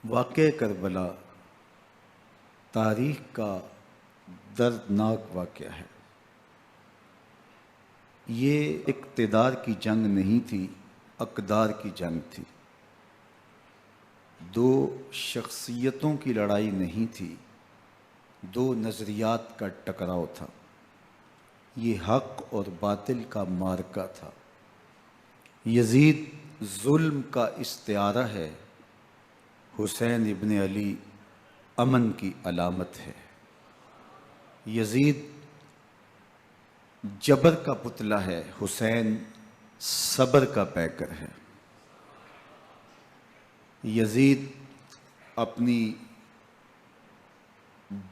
واقعہ کربلا تاریخ کا دردناک واقعہ ہے۔ یہ اقتدار کی جنگ نہیں تھی، اقدار کی جنگ تھی۔ دو شخصیتوں کی لڑائی نہیں تھی، دو نظریات کا ٹکراؤ تھا۔ یہ حق اور باطل کا معرکہ تھا۔ یزید ظلم کا استعارہ ہے، حسین ابن علی امن کی علامت ہے۔ یزید جبر کا پتلا ہے، حسین صبر کا پیکر ہے۔ یزید اپنی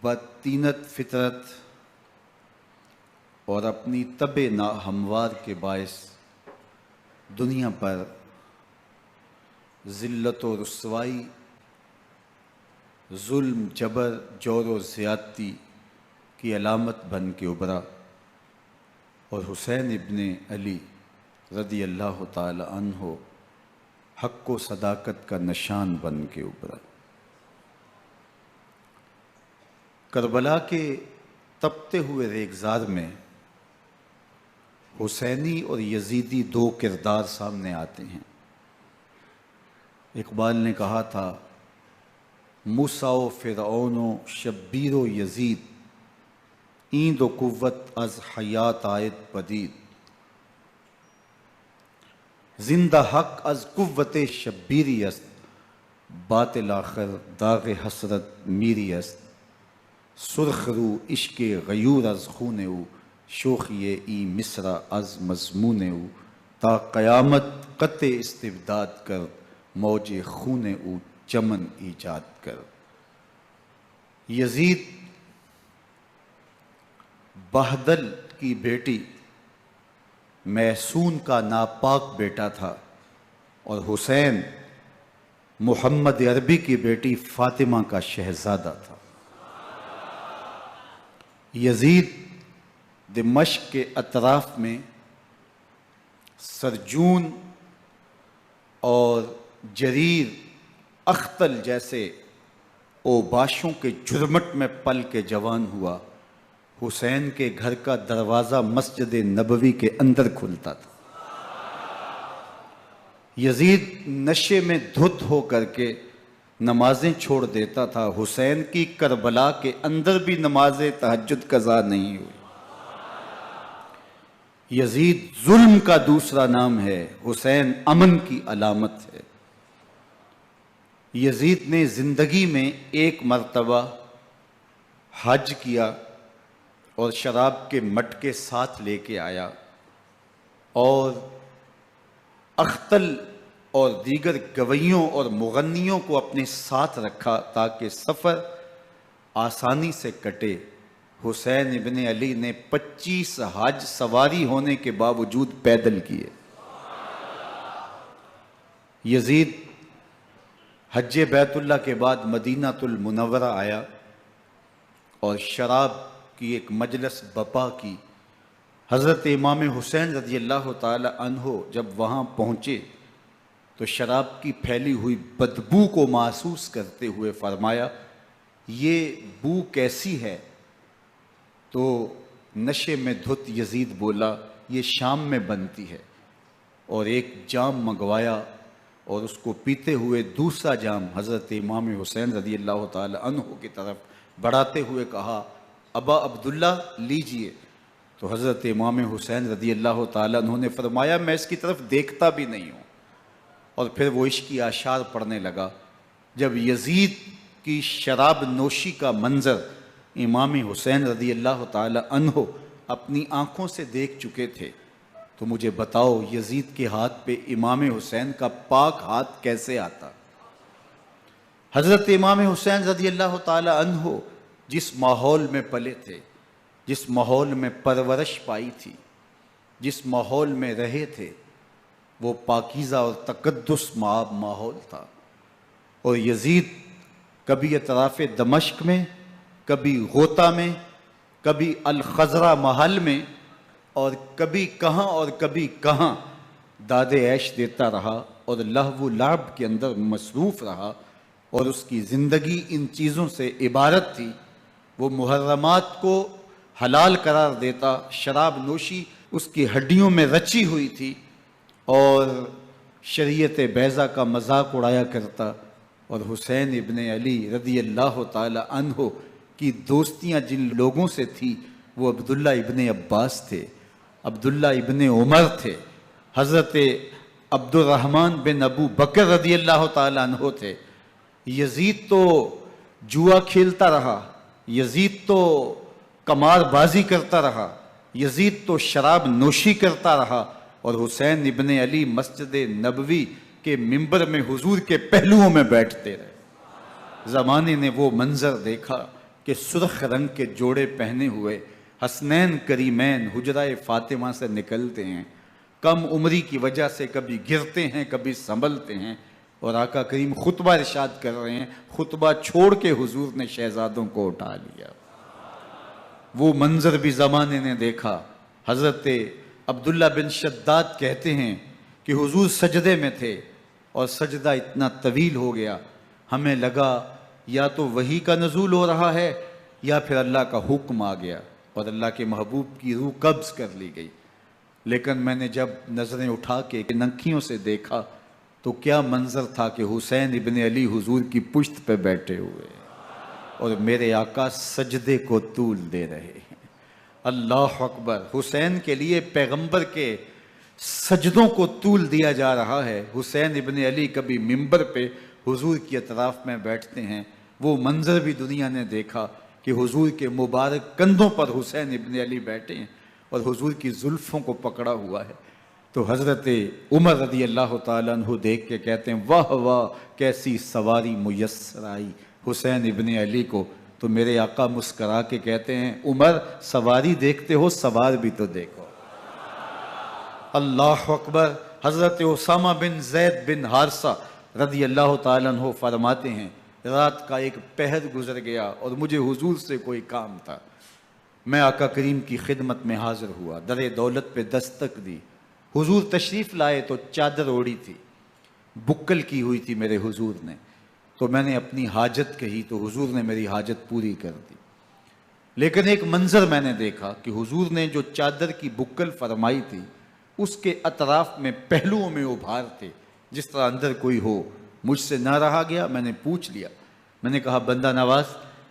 بدطینت فطرت اور اپنی طبع ناہموار کے باعث دنیا پر ذلت و رسوائی، ظلم، جبر، جور و زیادتی کی علامت بن کے ابھرا، اور حسین ابن علی رضی اللہ تعالی عنہ حق و صداقت کا نشان بن کے ابھرا۔ کربلا کے تپتے ہوئے ریگزار میں حسینی اور یزیدی دو کردار سامنے آتے ہیں۔ اقبال نے کہا تھا، موسیٰ و فرعون و شبیر و یزید، ایند و قوت از حیات آید پدید، زندہ حق از قوت شبیری است، باطل آخر داغ حسرت میری است، سرخ رو عشق غیور از خون او، شوخی ای مصرع از مضمون او، تا قیامت قطع استبداد کر، موج خون او چمن ایجاد کر۔ یزید بہدل کی بیٹی محسون کا ناپاک بیٹا تھا، اور حسین محمد عربی کی بیٹی فاطمہ کا شہزادہ تھا۔ یزید دمشق کے اطراف میں سرجون اور جریر اختل جیسے اوباشوں کے جرمٹ میں پل کے جوان ہوا۔ حسین کے گھر کا دروازہ مسجد نبوی کے اندر کھلتا تھا۔ یزید نشے میں دھت ہو کر کے نمازیں چھوڑ دیتا تھا۔ حسین کی کربلا کے اندر بھی نماز تہجد قضا نہیں ہوئی۔ یزید ظلم کا دوسرا نام ہے، حسین امن کی علامت ہے۔ یزید نے زندگی میں ایک مرتبہ حج کیا اور شراب کے مٹکے ساتھ لے کے آیا، اور اختل اور دیگر گویوں اور مغنیوں کو اپنے ساتھ رکھا تاکہ سفر آسانی سے کٹے۔ حسین ابن علی نے 25 حج سواری ہونے کے باوجود پیدل کیے۔ یزید حج بیت اللہ کے بعد مدینہ المنورہ آیا اور شراب کی ایک مجلس بپا کی۔ حضرت امام حسین رضی اللہ تعالی عنہ جب وہاں پہنچے تو شراب کی پھیلی ہوئی بدبو کو محسوس کرتے ہوئے فرمایا، یہ بو کیسی ہے؟ تو نشے میں دھت یزید بولا، یہ شام میں بنتی ہے، اور ایک جام منگوایا اور اس کو پیتے ہوئے دوسرا جام حضرت امام حسین رضی اللہ تعالی عنہ کی طرف بڑھاتے ہوئے کہا، ابا عبداللہ لیجئے۔ تو حضرت امام حسین رضی اللہ تعالی عنہ نے فرمایا، میں اس کی طرف دیکھتا بھی نہیں ہوں، اور پھر وہ عشقی اشعار پڑھنے لگا۔ جب یزید کی شراب نوشی کا منظر امام حسین رضی اللہ تعالی عنہ اپنی آنکھوں سے دیکھ چکے تھے تو مجھے بتاؤ، یزید کے ہاتھ پہ امام حسین کا پاک ہاتھ کیسے آتا؟ حضرت امام حسین رضی اللہ تعالی عنہ جس ماحول میں پلے تھے، جس ماحول میں پرورش پائی تھی، جس ماحول میں رہے تھے، وہ پاکیزہ اور تقدس مآب ماحول تھا۔ اور یزید کبھی اطراف دمشق میں، کبھی غوطہ میں، کبھی الخضرہ محل میں، اور کبھی کہاں داد عیش دیتا رہا اور لہو و لعب کے اندر مصروف رہا، اور اس کی زندگی ان چیزوں سے عبارت تھی۔ وہ محرمات کو حلال قرار دیتا، شراب نوشی اس کی ہڈیوں میں رچی ہوئی تھی، اور شریعت بیضا کا مذاق اڑایا کرتا۔ اور حسین ابن علی رضی اللہ تعالی عنہ کی دوستیاں جن لوگوں سے تھی وہ عبداللہ ابن عباس تھے، عبداللہ ابن عمر تھے، حضرت عبد الرحمن بن ابو بکر رضی اللہ تعالی عنہ تھے۔ یزید تو جوا کھیلتا رہا، یزید تو قمار بازی کرتا رہا، یزید تو شراب نوشی کرتا رہا، اور حسین ابن علی مسجد نبوی کے ممبر میں حضور کے پہلوؤں میں بیٹھتے رہے۔ زمانے نے وہ منظر دیکھا کہ سرخ رنگ کے جوڑے پہنے ہوئے حسنین کریمین حجرہ فاطمہ سے نکلتے ہیں، کم عمری کی وجہ سے کبھی گرتے ہیں کبھی سنبھلتے ہیں، اور آقا کریم خطبہ ارشاد کر رہے ہیں، خطبہ چھوڑ کے حضور نے شہزادوں کو اٹھا لیا۔ وہ منظر بھی زمانے نے دیکھا۔ حضرت عبداللہ بن شداد کہتے ہیں کہ حضور سجدے میں تھے اور سجدہ اتنا طویل ہو گیا، ہمیں لگا یا تو وحی کا نزول ہو رہا ہے یا پھر اللہ کا حکم آ گیا اور اللہ کے محبوب کی روح قبض کر لی گئی۔ لیکن میں نے جب نظریں اٹھا کے ننکیوں سے دیکھا تو کیا منظر تھا کہ حسین ابن علی حضور کی پشت پہ بیٹھے ہوئے اور میرے آقا سجدے کو طول دے رہے ہیں۔ اللہ اکبر! حسین کے لیے پیغمبر کے سجدوں کو طول دیا جا رہا ہے۔ حسین ابن علی کبھی ممبر پہ حضور کی اطراف میں بیٹھتے ہیں، وہ منظر بھی دنیا نے دیکھا کہ حضور کے مبارک کندھوں پر حسین ابن علی بیٹھے ہیں اور حضور کی زلفوں کو پکڑا ہوا ہے۔ تو حضرت عمر رضی اللہ تعالیٰ عنہ دیکھ کے کہتے ہیں واہ واہ کیسی سواری میسر آئی حسین ابن علی کو۔ تو میرے آقا مسکرا کے کہتے ہیں عمر سواری دیکھتے ہو سوار بھی تو دیکھو۔ اللہ اکبر! حضرت اسامہ بن زید بن حارثہ رضی اللہ تعالیٰ عنہ فرماتے ہیں رات کا ایک پہر گزر گیا اور مجھے حضور سے کوئی کام تھا، میں آقا کریم کی خدمت میں حاضر ہوا، در دولت پہ دستک دی، حضور تشریف لائے تو چادر اوڑی تھی، بکل کی ہوئی تھی میرے حضور نے، تو میں نے اپنی حاجت کہی تو حضور نے میری حاجت پوری کر دی۔ لیکن ایک منظر میں نے دیکھا کہ حضور نے جو چادر کی بکل فرمائی تھی اس کے اطراف میں پہلوؤں میں ابھار تھے جس طرح اندر کوئی ہو۔ مجھ سے نہ رہا گیا، میں نے پوچھ لیا، میں نے کہا بندہ نواز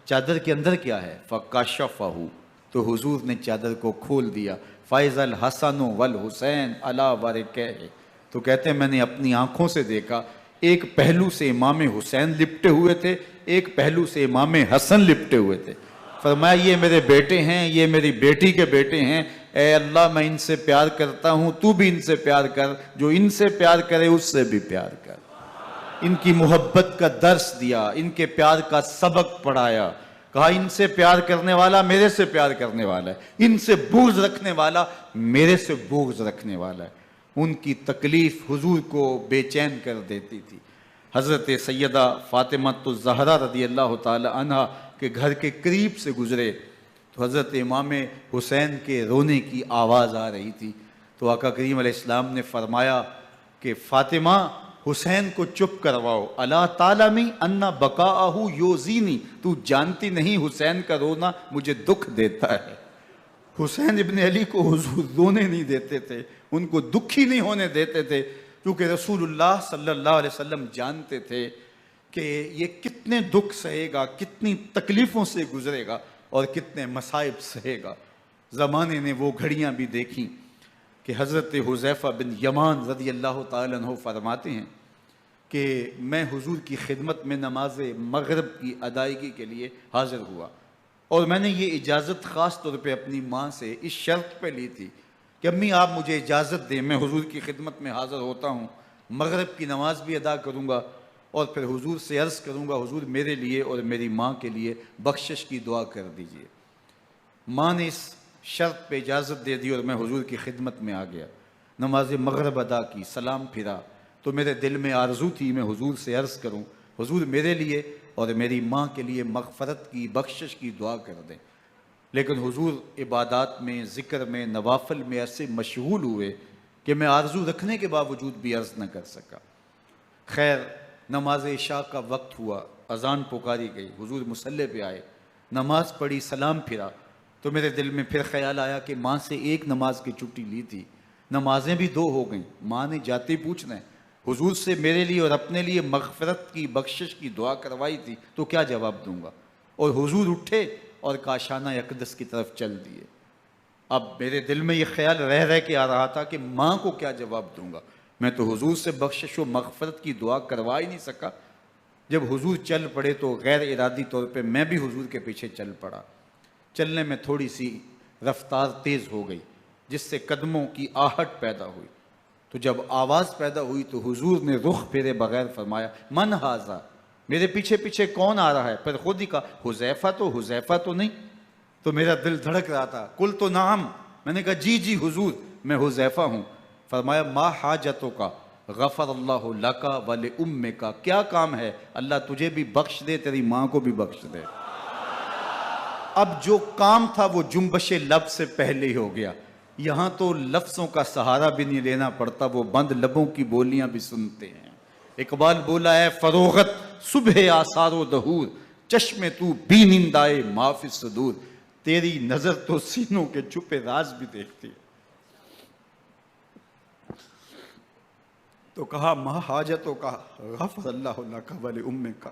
چادر کے اندر کیا ہے؟ فَكَشَفَهُ، تو حضور نے چادر کو کھول دیا۔ فَإِذَا الْحَسَنُ وَالْحُسَيْنُ عَلَىٰ وَرِكَيْهِ، تو کہتے ہیں میں نے اپنی آنکھوں سے دیکھا ایک پہلو سے امام حسین لپٹے ہوئے تھے، ایک پہلو سے امام حسن لپٹے ہوئے تھے۔ فرمایا یہ میرے بیٹے ہیں، یہ میری بیٹی کے بیٹے ہیں، اے اللہ میں ان سے پیار کرتا ہوں، تو بھی ان سے پیار کر، جو ان سے پیار کرے اس سے بھی پیار کر۔ ان کی محبت کا درس دیا، ان کے پیار کا سبق پڑھایا، کہا ان سے پیار کرنے والا میرے سے پیار کرنے والا ہے، ان سے بغض رکھنے والا میرے سے بغض رکھنے والا ہے۔ ان کی تکلیف حضور کو بے چین کر دیتی تھی۔ حضرت سیدہ فاطمہ الزہرا رضی اللہ تعالی عنہ کے گھر کے قریب سے گزرے تو حضرت امام حسین کے رونے کی آواز آ رہی تھی، تو آقا کریم علیہ السلام نے فرمایا کہ فاطمہ حسین کو چپ کرواؤ، الا تعلمی ان بقاءہ یوزینی، تو جانتی نہیں حسین کا رونا مجھے دکھ دیتا ہے۔ حسین ابن علی کو حضور رونے نہیں دیتے تھے، ان کو دکھی نہیں ہونے دیتے تھے، کیونکہ رسول اللہ صلی اللہ علیہ وسلم جانتے تھے کہ یہ کتنے دکھ سہے گا، کتنی تکلیفوں سے گزرے گا اور کتنے مصائب سہے گا۔ زمانے نے وہ گھڑیاں بھی دیکھیں کہ حضرت حذیفہ بن یمان رضی اللہ تعالیٰ عنہ فرماتے ہیں کہ میں حضور کی خدمت میں نماز مغرب کی ادائیگی کے لیے حاضر ہوا، اور میں نے یہ اجازت خاص طور پہ اپنی ماں سے اس شرط پہ لی تھی کہ امی آپ مجھے اجازت دیں، میں حضور کی خدمت میں حاضر ہوتا ہوں، مغرب کی نماز بھی ادا کروں گا اور پھر حضور سے عرض کروں گا حضور میرے لیے اور میری ماں کے لیے بخشش کی دعا کر دیجئے۔ ماں نے اس شرط پہ اجازت دے دی اور میں حضور کی خدمت میں آ گیا، نماز مغرب ادا کی، سلام پھرا تو میرے دل میں آرزو تھی میں حضور سے عرض کروں حضور میرے لیے اور میری ماں کے لیے مغفرت کی بخشش کی دعا کر دیں، لیکن حضور عبادات میں ذکر میں نوافل میں ایسے مشغول ہوئے کہ میں آرزو رکھنے کے باوجود بھی عرض نہ کر سکا۔ خیر نماز عشاء کا وقت ہوا، اذان پکاری گئی، حضور مصلی پہ آئے، نماز پڑھی، سلام پھرا، تو میرے دل میں پھر خیال آیا کہ ماں سے ایک نماز کی چھٹی لی تھی، نمازیں بھی 2 ہو گئیں، ماں نے جاتے پوچھنا ہے حضور سے میرے لیے اور اپنے لیے مغفرت کی، بخشش کی دعا کروائی تھی، تو کیا جواب دوں گا؟ اور حضور اٹھے اور کاشانہ اقدس کی طرف چل دیے۔ اب میرے دل میں یہ خیال رہ کے آ رہا تھا کہ ماں کو کیا جواب دوں گا؟ میں تو حضور سے بخشش و مغفرت کی دعا کروا ہی نہیں سکا۔ جب حضور چل پڑے تو غیر ارادی طور پہ میں بھی حضور کے پیچھے چل پڑا۔ چلنے میں تھوڑی سی رفتار تیز ہو گئی، جس سے قدموں کی آہٹ پیدا ہوئی۔ تو جب آواز پیدا ہوئی تو حضور نے رخ پھیرے بغیر فرمایا، من ھذا، میرے پیچھے پیچھے کون آ رہا ہے؟ پھر خود ہی کہا، حذیفہ تو نہیں؟ تو میرا دل دھڑک رہا تھا، قلت نعم، میں نے کہا جی حضور، میں حذیفہ ہوں۔ فرمایا، ما حاجتک، غفر اللہ لک ولامک، کیا کام ہے؟ اللہ تجھے بھی بخش دے، تیری ماں کو بھی بخش دے۔ اب جو کام تھا وہ جنبش لب سے پہلے ہی ہو گیا، یہاں تو لفظوں کا سہارا بھی نہیں لینا پڑتا، وہ بند لبوں کی بولیاں بھی سنتے ہیں۔ اقبال بولا ہے، فروغت صبح آثار و دہور، چشم تو بی نندائے ما فی الصدور، تیری نظر تو سینوں کے چھپے راز بھی دیکھتی ہے۔ تو کہا، ما حاجتوں کا، غفر اللہ لک ولامک،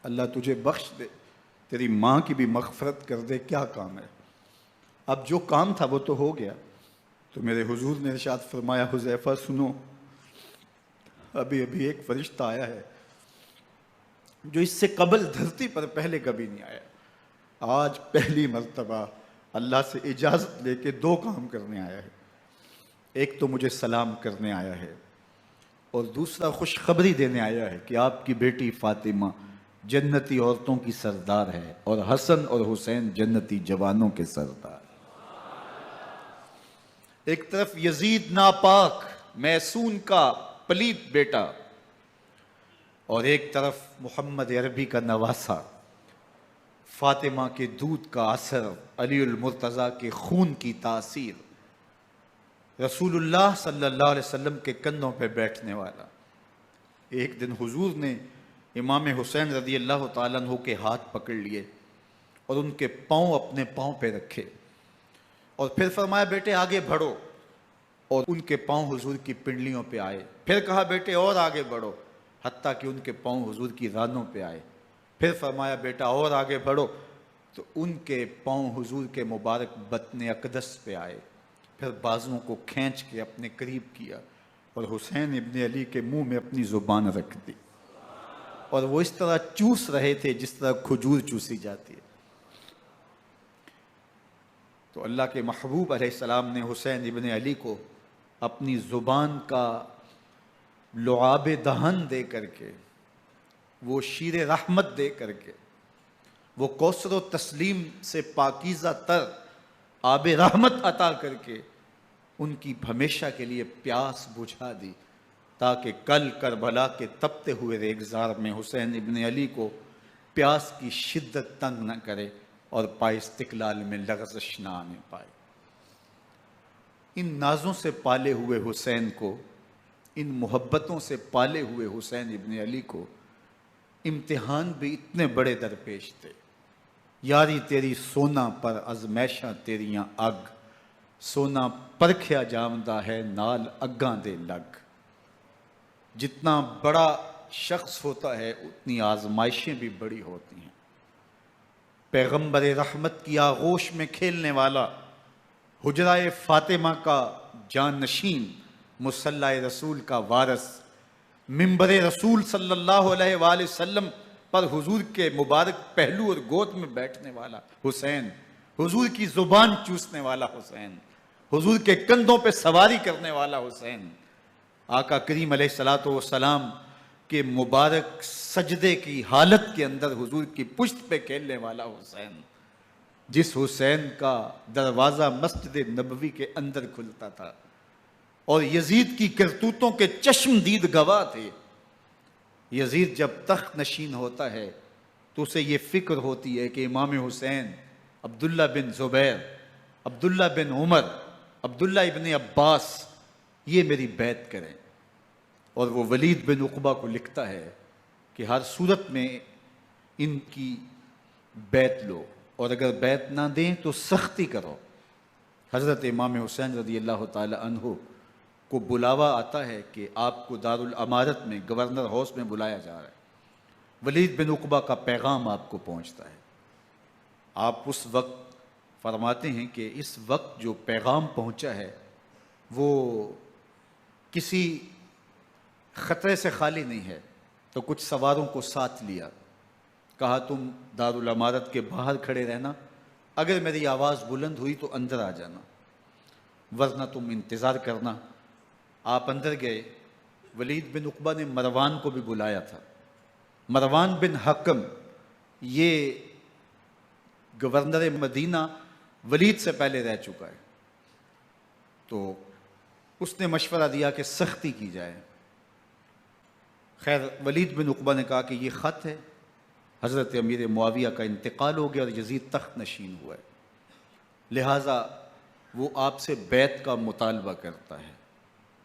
اللہ تجھے بخش دے، تیری ماں کی بھی مغفرت کر دے، کیا کام ہے؟ اب جو کام تھا وہ تو ہو گیا۔ تو میرے حضور نے ارشاد فرمایا، حذیفہ سنو، ابھی ایک فرشتہ آیا ہے جو اس سے قبل دھرتی پر پہلے کبھی نہیں آیا، آج پہلی مرتبہ اللہ سے اجازت لے کے 2 کام کرنے آیا ہے۔ ایک تو مجھے سلام کرنے آیا ہے، اور دوسرا خوشخبری دینے آیا ہے کہ آپ کی بیٹی فاطمہ جنتی عورتوں کی سردار ہے، اور حسن اور حسین جنتی جوانوں کے سردار۔ ایک طرف یزید ناپاک میسون کا پلیت بیٹا، اور ایک طرف محمد عربی کا نواسا، فاطمہ کے دودھ کا اثر، علی المرتضیٰ کے خون کی تاثیر، رسول اللہ صلی اللہ علیہ وسلم کے کندھوں پہ بیٹھنے والا۔ ایک دن حضور نے امام حسین رضی اللہ تعالیٰ عنہ کے ہاتھ پکڑ لیے اور ان کے پاؤں اپنے پاؤں پہ رکھے، اور پھر فرمایا، بیٹے آگے بڑھو، اور ان کے پاؤں حضور کی پنڈلیوں پہ آئے۔ پھر کہا، بیٹے اور آگے بڑھو، حتیٰ کہ ان کے پاؤں حضور کی رانوں پہ آئے۔ پھر فرمایا، بیٹا اور آگے بڑھو، تو ان کے پاؤں حضور کے مبارک بطن اقدس پہ آئے۔ پھر بازوؤں کو کھینچ کے اپنے قریب کیا اور حسین ابن علی کے منہ میں اپنی زبان رکھ دی، اور وہ اس طرح چوس رہے تھے جس طرح کھجور چوسی جاتی ہے۔ تو اللہ کے محبوب علیہ السلام نے حسین ابن علی کو اپنی زبان کا لعاب دہن دے کر کے، وہ شیر رحمت دے کر کے، وہ کوثر و تسلیم سے پاکیزہ تر آب رحمت عطا کر کے ان کی ہمیشہ کے لیے پیاس بجھا دی، تاکہ کل کربلا کے تپتے ہوئے ریگزار میں حسین ابن علی کو پیاس کی شدت تنگ نہ کرے اور پائے استقلال میں لغزش نہ آنے پائے۔ ان نازوں سے پالے ہوئے حسین کو، ان محبتوں سے پالے ہوئے حسین ابن علی کو امتحان بھی اتنے بڑے درپیش تھے۔ یاری تیری سونا پر ازمیشاں تیریاں اگ، سونا پرکھیا جامدہ ہے نال اگاں دے لگ۔ جتنا بڑا شخص ہوتا ہے اتنی آزمائشیں بھی بڑی ہوتی ہیں۔ پیغمبر رحمت کی آغوش میں کھیلنے والا، حجرہ فاطمہ کا جانشین، مصلی رسول کا وارث، منبر رسول صلی اللہ علیہ وآلہ وسلم پر حضور کے مبارک پہلو اور گود میں بیٹھنے والا حسین، حضور کی زبان چوسنے والا حسین، حضور کے کندھوں پہ سواری کرنے والا حسین، آقا کریم علیہ السلام کے مبارک سجدے کی حالت کے اندر حضور کی پشت پہ کھیلنے والا حسین، جس حسین کا دروازہ مسجد نبوی کے اندر کھلتا تھا اور یزید کی کرتوتوں کے چشم دید گواہ تھے۔ یزید جب تخت نشین ہوتا ہے تو اسے یہ فکر ہوتی ہے کہ امام حسین، عبداللہ بن زبیر، عبداللہ بن عمر، عبداللہ ابن عباس، یہ میری بیعت کریں۔ اور وہ ولید بن عقبہ کو لکھتا ہے کہ ہر صورت میں ان کی بیعت لو، اور اگر بیعت نہ دیں تو سختی کرو۔ حضرت امام حسین رضی اللہ تعالی عنہ کو بلاوا آتا ہے کہ آپ کو دارالامارت میں گورنر ہاؤس میں بلایا جا رہا ہے، ولید بن عقبہ کا پیغام آپ کو پہنچتا ہے۔ آپ اس وقت فرماتے ہیں کہ اس وقت جو پیغام پہنچا ہے وہ کسی خطرے سے خالی نہیں ہے، تو کچھ سواروں کو ساتھ لیا، کہا تم دارالامارت کے باہر کھڑے رہنا، اگر میری آواز بلند ہوئی تو اندر آ جانا، ورنہ تم انتظار کرنا۔ آپ اندر گئے۔ ولید بن عقبہ نے مروان کو بھی بلایا تھا۔ مروان بن حکم یہ گورنر مدینہ ولید سے پہلے رہ چکا ہے، تو اس نے مشورہ دیا کہ سختی کی جائے۔ خیر ولید بن عقبہ نے کہا کہ یہ خط ہے، حضرت امیر معاویہ کا انتقال ہو گیا اور یزید تخت نشین ہوا ہے، لہٰذا وہ آپ سے بیعت کا مطالبہ کرتا ہے۔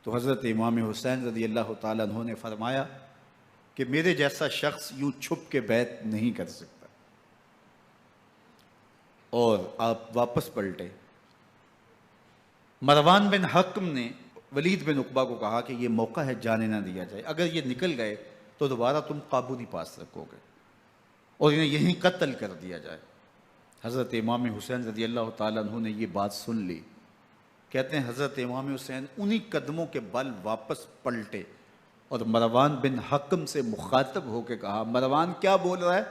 تو حضرت امام حسین رضی اللہ تعالیٰ عنہ نے فرمایا کہ میرے جیسا شخص یوں چھپ کے بیعت نہیں کر سکتا، اور آپ واپس پلٹے۔ مروان بن حکم نے ولید بن عقبہ کو کہا کہ یہ موقع ہے جانے نہ دیا جائے، اگر یہ نکل گئے تو دوبارہ تم قابو نہیں پا سکو گے اور انہیں یہیں قتل کر دیا جائے۔ حضرت امام حسین رضی اللہ تعالیٰ عنہ نے یہ بات سن لی۔ کہتے ہیں حضرت امام حسین انہی قدموں کے بل واپس پلٹے اور مروان بن حکم سے مخاطب ہو کے کہا، مروان کیا بول رہا ہے؟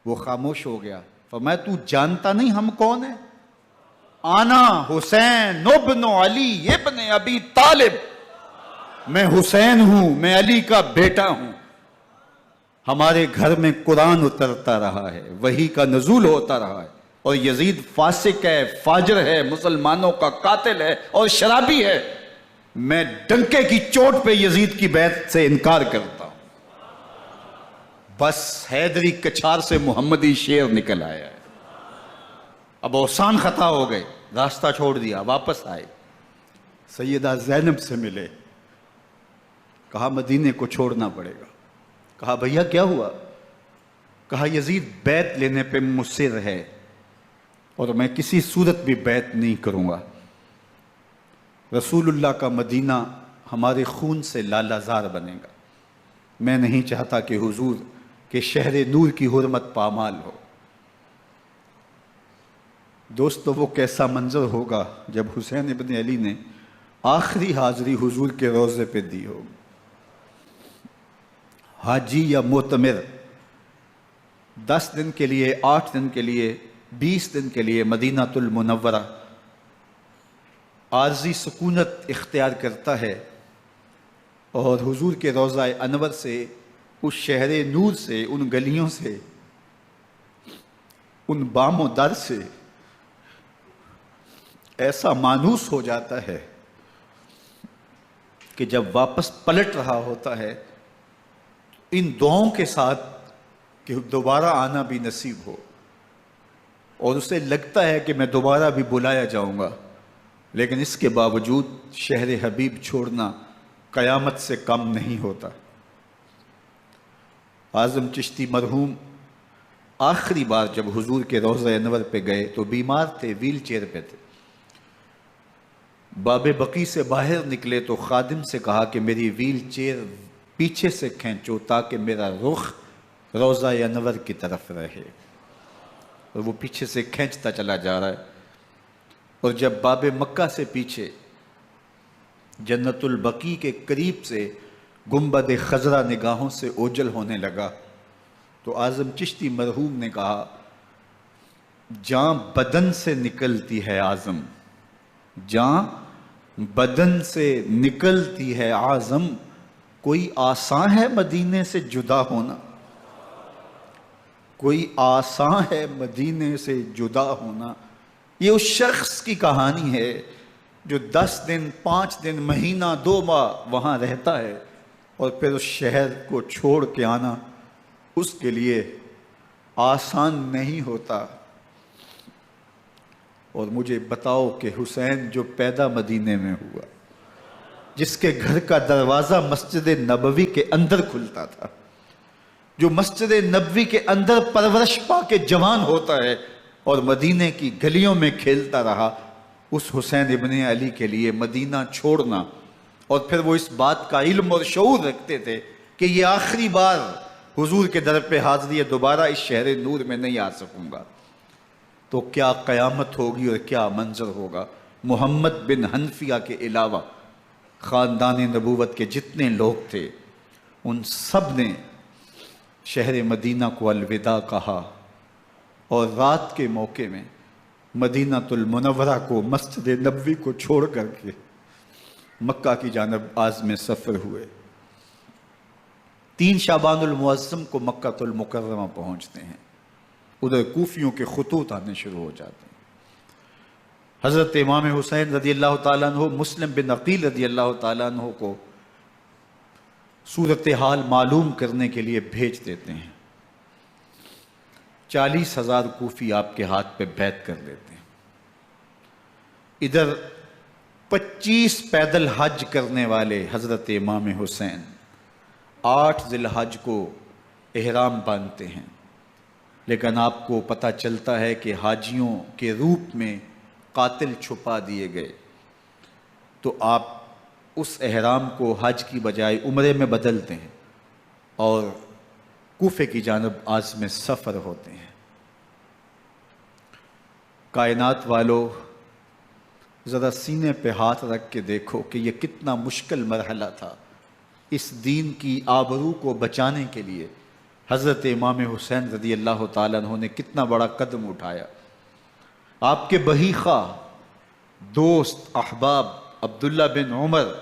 وہ خاموش ہو گیا۔ فرمایا تو جانتا نہیں ہم کون ہیں؟ آنا حسین ابن علی ابن ابی طالب، میں حسین ہوں، میں علی کا بیٹا ہوں، ہمارے گھر میں قرآن اترتا رہا ہے، وحی کا نزول ہوتا رہا ہے، اور یزید فاسق ہے، فاجر ہے، مسلمانوں کا قاتل ہے اور شرابی ہے، میں ڈنکے کی چوٹ پہ یزید کی بیعت سے انکار کرتا ہوں۔ بس حیدری کچھار سے محمدی شیر نکل آیا ہے۔ اب اوسان خطا ہو گئے، راستہ چھوڑ دیا، واپس آئے، سیدہ زینب سے ملے، کہا مدینے کو چھوڑنا پڑے گا۔ کہا بھیا کیا ہوا؟ کہا یزید بیعت لینے پہ مصر ہے اور میں کسی صورت بھی بیعت نہیں کروں گا۔ رسول اللہ کا مدینہ ہمارے خون سے لالہ زار بنے گا، میں نہیں چاہتا کہ حضور کے شہر نور کی حرمت پامال ہو۔ دوستو وہ کیسا منظر ہوگا جب حسین ابن علی نے آخری حاضری حضور کے روضے پہ دی ہوگی۔ حاجی یا معتمر 10 دن کے لیے، 8 دن کے لیے، 20 دن کے لیے مدینہ المنورہ عارضی سکونت اختیار کرتا ہے، اور حضور کے روضہ انور سے، اس شہر نور سے، ان گلیوں سے، ان بام و در سے ایسا مانوس ہو جاتا ہے کہ جب واپس پلٹ رہا ہوتا ہے ان دعاؤں کے ساتھ کہ دوبارہ آنا بھی نصیب ہو، اور اسے لگتا ہے کہ میں دوبارہ بھی بلایا جاؤں گا، لیکن اس کے باوجود شہر حبیب چھوڑنا قیامت سے کم نہیں ہوتا۔ اعظم چشتی مرحوم آخری بار جب حضور کے روضہ انور پہ گئے تو بیمار تھے، ویل چیئر پہ تھے۔ باب بقی سے باہر نکلے تو خادم سے کہا کہ میری ویل چیئر پیچھے سے کھینچو تاکہ میرا رخ روضہ انور کی طرف رہے، اور وہ پیچھے سے کھینچتا چلا جا رہا ہے، اور جب باب مکہ سے پیچھے جنت البقیع کے قریب سے گنبد خضرا نگاہوں سے اوجل ہونے لگا تو اعظم چشتی مرحوم نے کہا، جان بدن سے نکلتی ہے اعظم، جان بدن سے نکلتی ہے اعظم، کوئی آسان ہے مدینے سے جدا ہونا، کوئی آسان ہے مدینے سے جدا ہونا۔ یہ اس شخص کی کہانی ہے جو 10 دن، 5 دن، مہینہ، 2 ماہ وہاں رہتا ہے اور پھر اس شہر کو چھوڑ کے آنا اس کے لیے آسان نہیں ہوتا۔ اور مجھے بتاؤ کہ حسین جو پیدا مدینے میں ہوا، جس کے گھر کا دروازہ مسجد نبوی کے اندر کھلتا تھا، جو مسجد نبوی کے اندر پرورش پا کے جوان ہوتا ہے اور مدینے کی گلیوں میں کھیلتا رہا، اس حسین ابن علی کے لیے مدینہ چھوڑنا، اور پھر وہ اس بات کا علم اور شعور رکھتے تھے کہ یہ آخری بار حضور کے در پہ حاضری ہے، دوبارہ اس شہر نور میں نہیں آ سکوں گا، تو کیا قیامت ہوگی اور کیا منظر ہوگا۔ محمد بن حنفیہ کے علاوہ خاندان نبوت کے جتنے لوگ تھے ان سب نے شہر مدینہ کو الوداع کہا، اور رات کے موقع میں مدینہ المنورہ کو، مسجد نبوی کو چھوڑ کر کے مکہ کی جانب عازم سفر ہوئے۔ 3 شعبان المعظم کو مکہ المکرمہ پہنچتے ہیں، ادھر کوفیوں کے خطوط آنے شروع ہو جاتے ہیں۔ حضرت امام حسین رضی اللہ تعالیٰ عنہ مسلم بن عقیل رضی اللہ تعالیٰ عنہ کو صورتحال معلوم کرنے کے لیے بھیج دیتے ہیں۔ 40,000 کوفی آپ کے ہاتھ پہ بیعت کر لیتے ہیں۔ ادھر 25 پیدل حج کرنے والے حضرت امام حسین 8 ذی الحج کو احرام باندھتے ہیں، لیکن آپ کو پتہ چلتا ہے کہ حاجیوں کے روپ میں قاتل چھپا دیے گئے، تو آپ اس احرام کو حج کی بجائے عمرے میں بدلتے ہیں اور کوفے کی جانب عازم سفر ہوتے ہیں۔ کائنات والو، ذرا سینے پہ ہاتھ رکھ کے دیکھو کہ یہ کتنا مشکل مرحلہ تھا۔ اس دین کی آبرو کو بچانے کے لیے حضرت امام حسین رضی اللہ تعالیٰ عنہ نے کتنا بڑا قدم اٹھایا۔ آپ کے بہیخہ، دوست، احباب عبداللہ بن عمر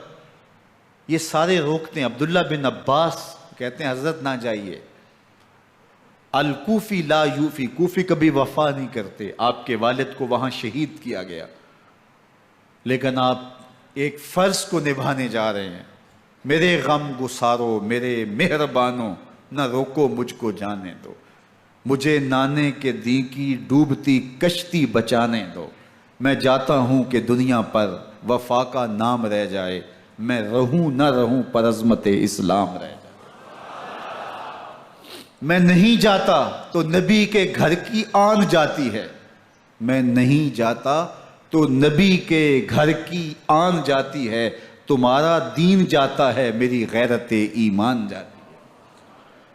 یہ سارے روکتے ہیں۔ عبداللہ بن عباس کہتے ہیں حضرت نہ جائیے، الکوفی لا یوفی، کوفی کبھی وفا نہیں کرتے، آپ کے والد کو وہاں شہید کیا گیا، لیکن آپ ایک فرض کو نبھانے جا رہے ہیں۔ میرے غم گسارو، میرے مہربانوں، نہ روکو مجھ کو جانے دو، مجھے نانے کے دی کی ڈوبتی کشتی بچانے دو، میں جاتا ہوں کہ دنیا پر وفا کا نام رہ جائے، میں رہوں نہ رہوں پر عظمت اسلام رہ جائے۔ میں نہیں جاتا تو نبی کے گھر کی آن جاتی ہے، میں نہیں جاتا تو نبی کے گھر کی آن جاتی ہے، تمہارا دین جاتا ہے میری غیرت ایمان جاتی ہے۔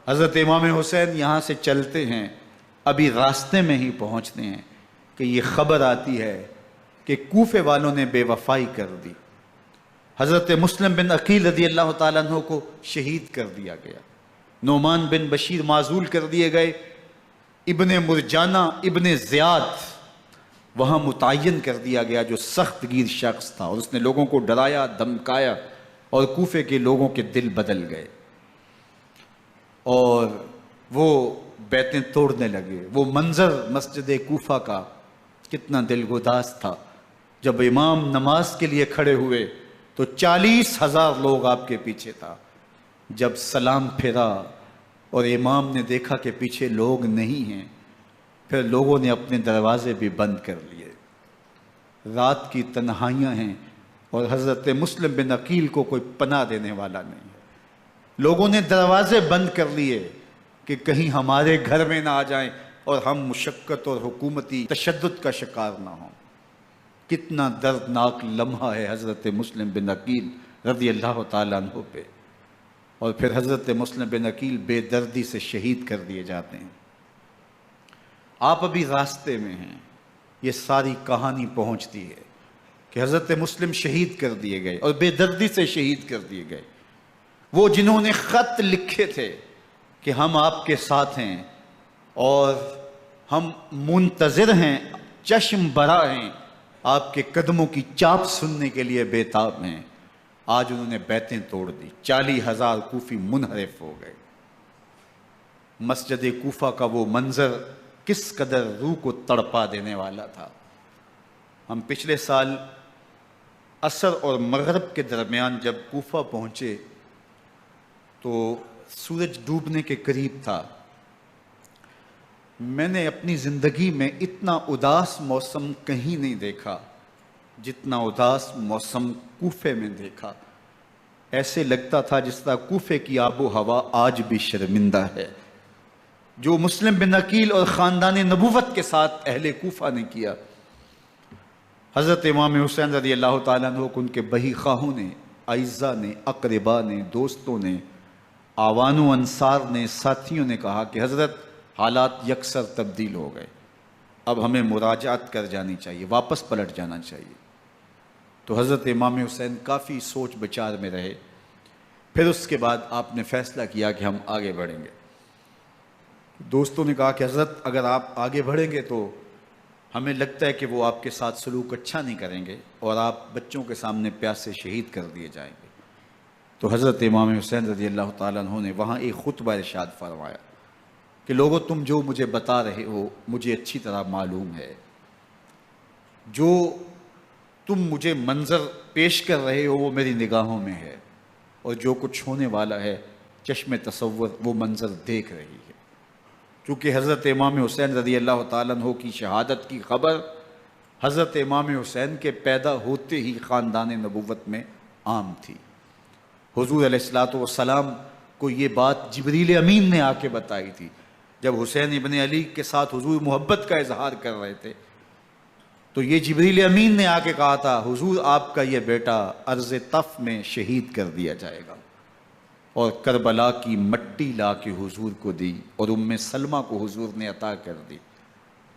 حضرت امام حسین یہاں سے چلتے ہیں، ابھی راستے میں ہی پہنچتے ہیں کہ یہ خبر آتی ہے کہ کوفے والوں نے بے وفائی کر دی، حضرت مسلم بن عقیل رضی اللہ تعالیٰ عنہ کو شہید کر دیا گیا، نعمان بن بشیر معزول کر دیے گئے، ابن مرجانہ ابن زیاد وہاں متعین کر دیا گیا جو سخت گیر شخص تھا، اور اس نے لوگوں کو ڈرایا دھمکایا اور کوفے کے لوگوں کے دل بدل گئے اور وہ بیعتیں توڑنے لگے۔ وہ منظر مسجد کوفہ کا کتنا دلگداز تھا، جب امام نماز کے لیے کھڑے ہوئے تو 40,000 لوگ آپ کے پیچھے تھا۔ جب سلام پھیرا اور امام نے دیکھا کہ پیچھے لوگ نہیں ہیں، پھر لوگوں نے اپنے دروازے بھی بند کر لیے۔ رات کی تنہائیاں ہیں اور حضرت مسلم بن عقیل کو کوئی پناہ دینے والا نہیں ہے۔ لوگوں نے دروازے بند کر لیے کہ کہیں ہمارے گھر میں نہ آ جائیں اور ہم مشقت اور حکومتی تشدد کا شکار نہ ہوں۔ کتنا دردناک لمحہ ہے حضرت مسلم بن عقیل رضی اللہ تعالیٰ عنہ پہ، اور پھر حضرت مسلم بن عقیل بے دردی سے شہید کر دیے جاتے ہیں۔ آپ ابھی راستے میں ہیں، یہ ساری کہانی پہنچتی ہے کہ حضرت مسلم شہید کر دیے گئے اور بے دردی سے شہید کر دیے گئے۔ وہ جنہوں نے خط لکھے تھے کہ ہم آپ کے ساتھ ہیں اور ہم منتظر ہیں، چشم برا ہیں، آپ کے قدموں کی چاپ سننے کے لیے بےتاب ہیں، آج انہوں نے بیعتیں توڑ دی۔ 40,000 کوفی منحرف ہو گئے۔ مسجد کوفہ کا وہ منظر کس قدر روح کو تڑپا دینے والا تھا۔ ہم پچھلے سال عصر اور مغرب کے درمیان جب کوفہ پہنچے تو سورج ڈوبنے کے قریب تھا۔ میں نے اپنی زندگی میں اتنا اداس موسم کہیں نہیں دیکھا جتنا اداس موسم کوفے میں دیکھا۔ ایسے لگتا تھا جس طرح کوفے کی آب و ہوا آج بھی شرمندہ ہے۔ جو مسلم بن عقیل اور خاندان نبوت کے ساتھ اہل کوفہ نے کیا، حضرت امام حسین رضی اللہ تعالیٰ عنہ کو ان کے بہی خواہوں نے، اعزاء نے، اقربا نے، دوستوں نے، آوان و انصار نے، ساتھیوں نے کہا کہ حضرت حالات یکسر تبدیل ہو گئے، اب ہمیں مراجعت کر جانی چاہیے، واپس پلٹ جانا چاہیے۔ تو حضرت امام حسین کافی سوچ بچار میں رہے، پھر اس کے بعد آپ نے فیصلہ کیا کہ ہم آگے بڑھیں گے۔ دوستوں نے کہا کہ حضرت اگر آپ آگے بڑھیں گے تو ہمیں لگتا ہے کہ وہ آپ کے ساتھ سلوک اچھا نہیں کریں گے اور آپ بچوں کے سامنے پیاسے شہید کر دیے جائیں گے۔ تو حضرت امام حسین رضی اللہ تعالیٰ عنہ نے وہاں ایک خطبہ ارشاد فرمایا کہ لوگوں تم جو مجھے بتا رہے ہو مجھے اچھی طرح معلوم ہے، جو تم مجھے منظر پیش کر رہے ہو وہ میری نگاہوں میں ہے، اور جو کچھ ہونے والا ہے چشم تصور وہ منظر دیکھ رہی ہے۔ چونکہ حضرت امام حسین رضی اللہ تعالیٰ عنہ کی شہادت کی خبر حضرت امام حسین کے پیدا ہوتے ہی خاندان نبوت میں عام تھی۔ حضور علیہ السلام کو یہ بات جبریل امین نے آ کے بتائی تھی جب حسین ابن علی کے ساتھ حضور محبت کا اظہار کر رہے تھے، تو یہ جبریل امین نے آ کے کہا تھا حضور آپ کا یہ بیٹا ارض طف میں شہید کر دیا جائے گا، اور کربلا کی مٹی لا کے حضور کو دی اور ام سلمہ کو حضور نے عطا کر دی۔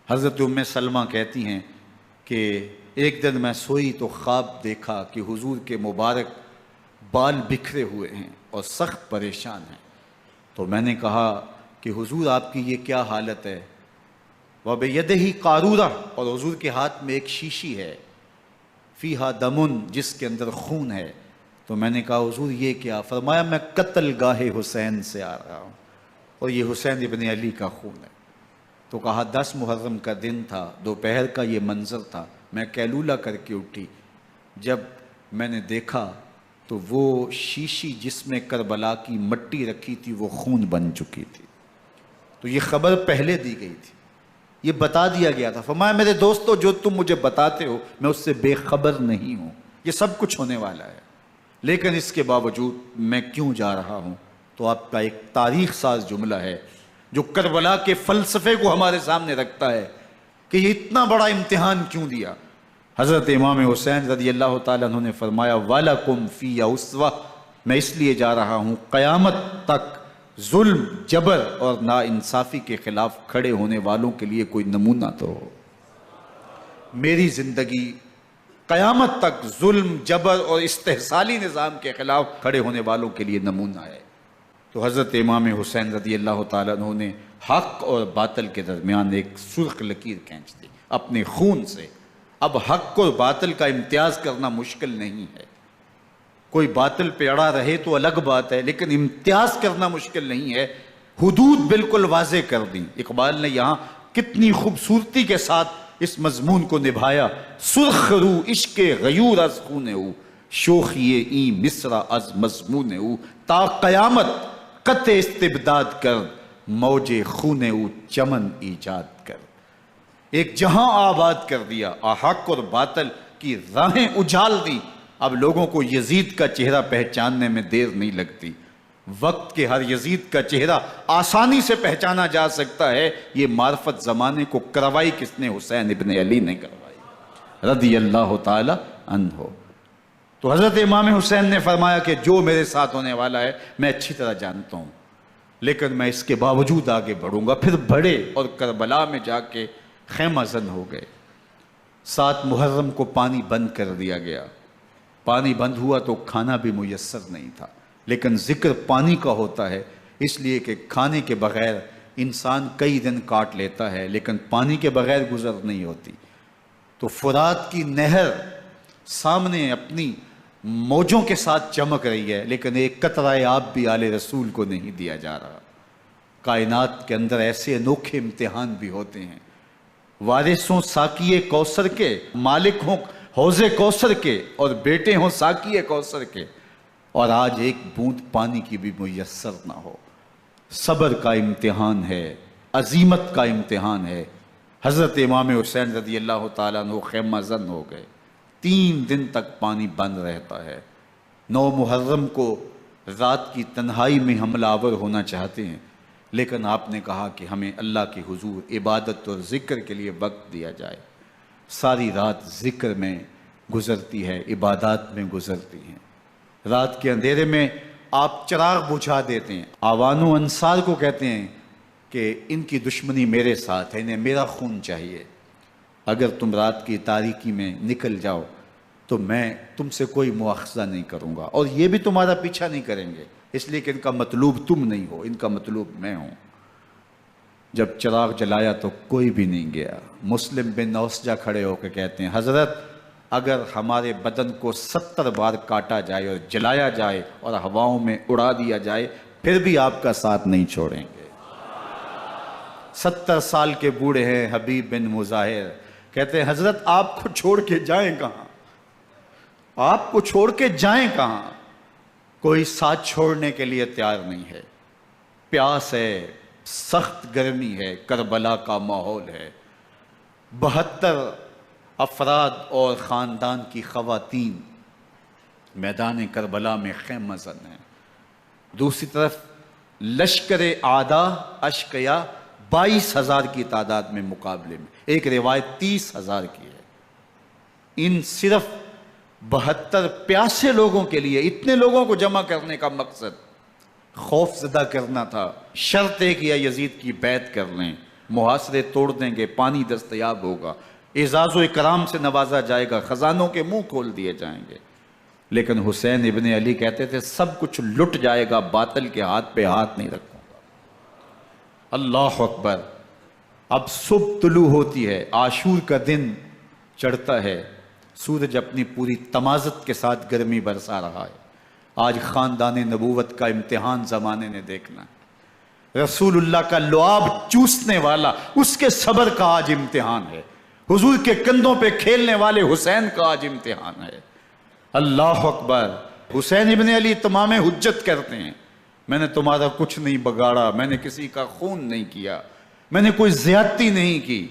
حضرت ام سلمہ کہتی ہیں کہ ایک دن میں سوئی تو خواب دیکھا کہ حضور کے مبارک بال بکھرے ہوئے ہیں اور سخت پریشان ہیں، تو میں نے کہا کہ حضور آپ کی یہ کیا حالت ہے؟ وَبِيَدِهِ قَارُورَةٌ، اور حضور کے ہاتھ میں ایک شیشی ہے، فیہا دمن، جس کے اندر خون ہے۔ تو میں نے کہا حضور یہ کیا؟ فرمایا میں قتل گاہ حسین سے آ رہا ہوں اور یہ حسین ابن علی کا خون ہے۔ تو کہا 10 محرم کا دن تھا، دوپہر کا یہ منظر تھا، میں کیلولہ کر کے اٹھی، جب میں نے دیکھا تو وہ شیشی جس میں کربلا کی مٹی رکھی تھی وہ خون بن چکی تھی۔ تو یہ خبر پہلے دی گئی تھی، یہ بتا دیا گیا تھا۔ فرمایا میرے دوستو جو تم مجھے بتاتے ہو میں اس سے بے خبر نہیں ہوں، یہ سب کچھ ہونے والا ہے، لیکن اس کے باوجود میں کیوں جا رہا ہوں؟ تو آپ کا ایک تاریخ ساز جملہ ہے جو کربلا کے فلسفے کو ہمارے سامنے رکھتا ہے کہ یہ اتنا بڑا امتحان کیوں دیا۔ حضرت امام حسین رضی اللہ تعالیٰ عنہ نے فرمایا وَلَكُمْ فِيَّ أُسْوَةٌ، میں اس لیے جا رہا ہوں قیامت تک ظلم، جبر اور ناانصافی کے خلاف کھڑے ہونے والوں کے لیے کوئی نمونہ تو ہو۔ میری زندگی قیامت تک ظلم، جبر اور استحصالی نظام کے خلاف کھڑے ہونے والوں کے لیے نمونہ ہے۔ تو حضرت امام حسین رضی اللہ تعالیٰ عنہ نے حق اور باطل کے درمیان ایک سرخ لکیر کھینچ دی اپنے خون سے۔ اب حق اور باطل کا امتیاز کرنا مشکل نہیں ہے، کوئی باطل پہ اڑا رہے تو الگ بات ہے، لیکن امتیاز کرنا مشکل نہیں ہے۔ حدود بالکل واضح کر دیں۔ اقبال نے یہاں کتنی خوبصورتی کے ساتھ اس مضمون کو نبھایا۔ سرخ رو عشق غیور از خون او، شوخی این مصرع از مضمون او، تا قیامت قطع استبداد کر، موج خون او چمن ایجاد کر۔ ایک جہاں آباد کر دیا، حق اور باطل کی راہیں اجال دی۔ اب لوگوں کو یزید کا چہرہ پہچاننے میں دیر نہیں لگتی، وقت کے ہر یزید کا چہرہ آسانی سے پہچانا جا سکتا ہے۔ یہ معرفت زمانے کو کروائی کس نے؟ حسین ابن علی نے کروائی رضی اللہ تعالی عنہ۔ تو حضرت امام حسین نے فرمایا کہ جو میرے ساتھ ہونے والا ہے میں اچھی طرح جانتا ہوں، لیکن میں اس کے باوجود آگے بڑھوں گا۔ پھر بڑھے اور کربلا میں جا کے خیمہ زن ہو گئے۔ 7 محرم کو پانی بند کر دیا گیا۔ پانی بند ہوا تو کھانا بھی میسر نہیں تھا، لیکن ذکر پانی کا ہوتا ہے اس لیے کہ کھانے کے بغیر انسان کئی دن کاٹ لیتا ہے، لیکن پانی کے بغیر گزر نہیں ہوتی۔ تو فرات کی نہر سامنے اپنی موجوں کے ساتھ چمک رہی ہے، لیکن ایک قطرہ آب بھی آل رسول کو نہیں دیا جا رہا۔ کائنات کے اندر ایسے انوکھے امتحان بھی ہوتے ہیں۔ وارثوں ساقی کوثر کے، مالک ہوں حوض کوثر کے، اور بیٹے ہوں ساقی کوثر کے، اور آج ایک بوند پانی کی بھی میسر نہ ہو۔ صبر کا امتحان ہے، عزیمت کا امتحان ہے۔ حضرت امام حسین رضی اللہ تعالیٰ عنہ خیمہ زن ہو گئے۔ 3 دن تک پانی بند رہتا ہے۔ 9 محرم کو رات کی تنہائی میں حملہ آور ہونا چاہتے ہیں، لیکن آپ نے کہا کہ ہمیں اللہ کے حضور عبادت اور ذکر کے لیے وقت دیا جائے۔ ساری رات ذکر میں گزرتی ہے، عبادات میں گزرتی ہیں۔ رات کے اندھیرے میں آپ چراغ بجھا دیتے ہیں۔ آوان و انصار کو کہتے ہیں کہ ان کی دشمنی میرے ساتھ ہے، انہیں میرا خون چاہیے، اگر تم رات کی تاریکی میں نکل جاؤ تو میں تم سے کوئی مواخذہ نہیں کروں گا، اور یہ بھی تمہارا پیچھا نہیں کریں گے، اس لیے کہ ان کا مطلوب تم نہیں ہو، ان کا مطلوب میں ہوں۔ جب چراغ جلایا تو کوئی بھی نہیں گیا۔ مسلم بن نوسجہ کھڑے ہو کے کہتے ہیں حضرت اگر ہمارے بدن کو 70 بار کاٹا جائے اور جلایا جائے اور ہواؤں میں اڑا دیا جائے پھر بھی آپ کا ساتھ نہیں چھوڑیں گے۔ 70 سال کے بوڑھے ہیں حبیب بن مظاہر، کہتے ہیں حضرت آپ کو چھوڑ کے جائیں کہاں، آپ کو چھوڑ کے جائیں کہاں، کوئی ساتھ چھوڑنے کے لیے تیار نہیں ہے۔ پیاس ہے، سخت گرمی ہے، کربلا کا ماحول ہے، 72 افراد اور خاندان کی خواتین میدان کربلا میں خیمہ زن ہیں۔ دوسری طرف لشکر اعداء اشقیا 22,000 کی تعداد میں مقابلے میں، ایک روایت 30,000 کی ہے۔ ان صرف 72 پیاسے لوگوں کے لیے اتنے لوگوں کو جمع کرنے کا مقصد خوف زدہ کرنا تھا۔ شرط ہے کہ یا یزید کی بیعت کر لیں، محاصرے توڑ دیں گے، پانی دستیاب ہوگا، اعزاز و اکرام سے نوازا جائے گا، خزانوں کے منہ کھول دیے جائیں گے۔ لیکن حسین ابن علی کہتے تھے سب کچھ لٹ جائے گا، باطل کے ہاتھ پہ ہاتھ نہیں رکھوں گا۔ اللہ اکبر۔ اب صبح طلوع ہوتی ہے، عاشور کا دن چڑھتا ہے، سورج اپنی پوری تمازت کے ساتھ گرمی برسا رہا ہے۔ آج خاندان نبوت کا امتحان زمانے نے دیکھنا ہے۔ رسول اللہ کا لعاب چوسنے والا اس کے صبر کا آج امتحان ہے، حضور کے کندھوں پہ کھیلنے والے حسین کا آج امتحان ہے۔ اللہ اکبر۔ حسین ابن علی تمام حجت کرتے ہیں میں نے تمہارا کچھ نہیں بگاڑا، میں نے کسی کا خون نہیں کیا، میں نے کوئی زیادتی نہیں کی،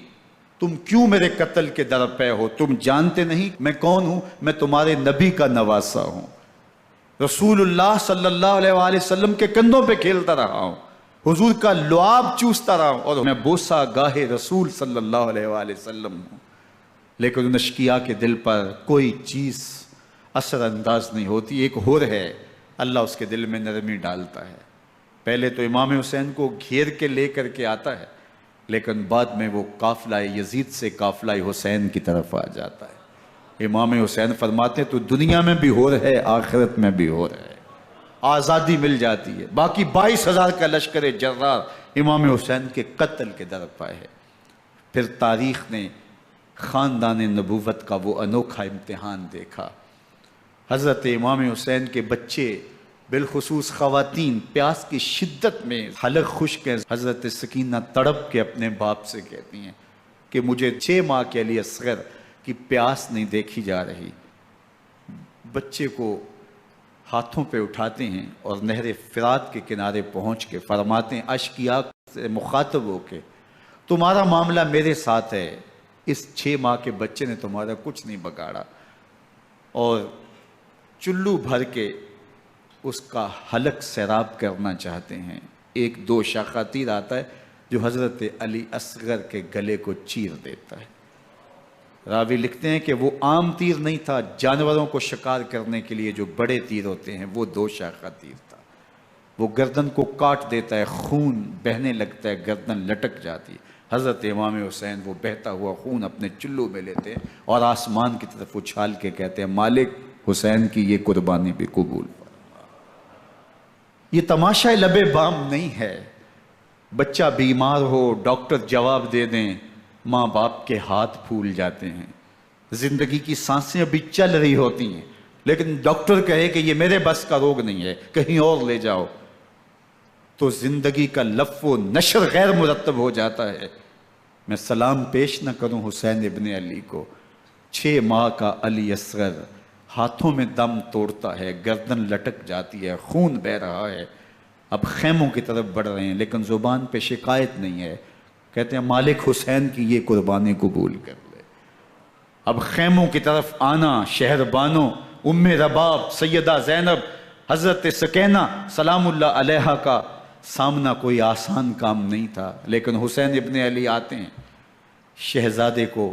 تم کیوں میرے قتل کے در پہ ہو؟ تم جانتے نہیں میں کون ہوں؟ میں تمہارے نبی کا نواسا ہوں، رسول اللہ صلی اللہ علیہ وآلہ وسلم کے کندھوں پہ کھیلتا رہا ہوں، حضور کا لعاب چوستا رہا ہوں، اور میں بوسہ گاہ رسول صلی اللہ علیہ وآلہ وسلم ہوں۔ لیکن ان اشقیاء کے دل پر کوئی چیز اثر انداز نہیں ہوتی۔ ایک ہور ہے، اللہ اس کے دل میں نرمی ڈالتا ہے۔ پہلے تو امام حسین کو گھیر کے لے کر کے آتا ہے، لیکن بعد میں وہ قافلہ یزید سے قافلہ حسین کی طرف آ جاتا ہے۔ امام حسین فرماتے ہیں تو دنیا میں بھی ہور ہے، آخرت میں بھی ہور ہے، آزادی مل جاتی ہے۔ باقی 22,000 کا لشکر جرار امام حسین کے قتل کے در پہ ہے۔ پھر تاریخ نے خاندان نبوت کا وہ انوکھا امتحان دیکھا۔ حضرت امام حسین کے بچے بالخصوص خواتین پیاس کی شدت میں حلق خشک ہیں۔ حضرت سکینہ تڑپ کے اپنے باپ سے کہتی ہیں کہ مجھے 6 ماہ کے علی اصغر کی پیاس نہیں دیکھی جا رہی۔ بچے کو ہاتھوں پہ اٹھاتے ہیں اور نہر فرات کے کنارے پہنچ کے فرماتے ہیں اشقیاء سے مخاطب ہو کے تمہارا معاملہ میرے ساتھ ہے، اس 6 ماہ کے بچے نے تمہارا کچھ نہیں بگاڑا، اور چلو بھر کے اس کا حلق سیراب کرنا چاہتے ہیں۔ ایک 2 شاخہ تیر آتا ہے جو حضرت علی اصغر کے گلے کو چیر دیتا ہے۔ راوی لکھتے ہیں کہ وہ عام تیر نہیں تھا، جانوروں کو شکار کرنے کے لیے جو بڑے تیر ہوتے ہیں وہ 2 شاخہ تیر تھا۔ وہ گردن کو کاٹ دیتا ہے، خون بہنے لگتا ہے، گردن لٹک جاتی ہے۔ حضرت امام حسین وہ بہتا ہوا خون اپنے چلو میں لیتے ہیں اور آسمان کی طرف اچھال کے کہتے ہیں مالک حسین کی یہ قربانی بھی قبول فرما۔ یہ تماشا لب بام نہیں ہے، بچہ بیمار ہو ڈاکٹر جواب دے دیں، ماں باپ کے ہاتھ پھول جاتے ہیں، زندگی کی سانسیں ابھی چل رہی ہوتی ہیں، لیکن ڈاکٹر کہے کہ یہ میرے بس کا روگ نہیں ہے، کہیں اور لے جاؤ، تو زندگی کا لف و نشر غیر مرتب ہو جاتا ہے۔ میں سلام پیش نہ کروں حسین ابن علی کو، 6 ماہ کا علی اصغر ہاتھوں میں دم توڑتا ہے، گردن لٹک جاتی ہے، خون بہ رہا ہے، اب خیموں کی طرف بڑھ رہے ہیں، لیکن زبان پہ شکایت نہیں ہے، کہتے ہیں مالک حسین کی یہ قربانی قبول کر لے۔ اب خیموں کی طرف آنا، شہر بانوں ام رباب سیدہ زینب حضرت سکینہ سلام اللہ علیہا کا سامنا کوئی آسان کام نہیں تھا، لیکن حسین ابن علی آتے ہیں، شہزادے کو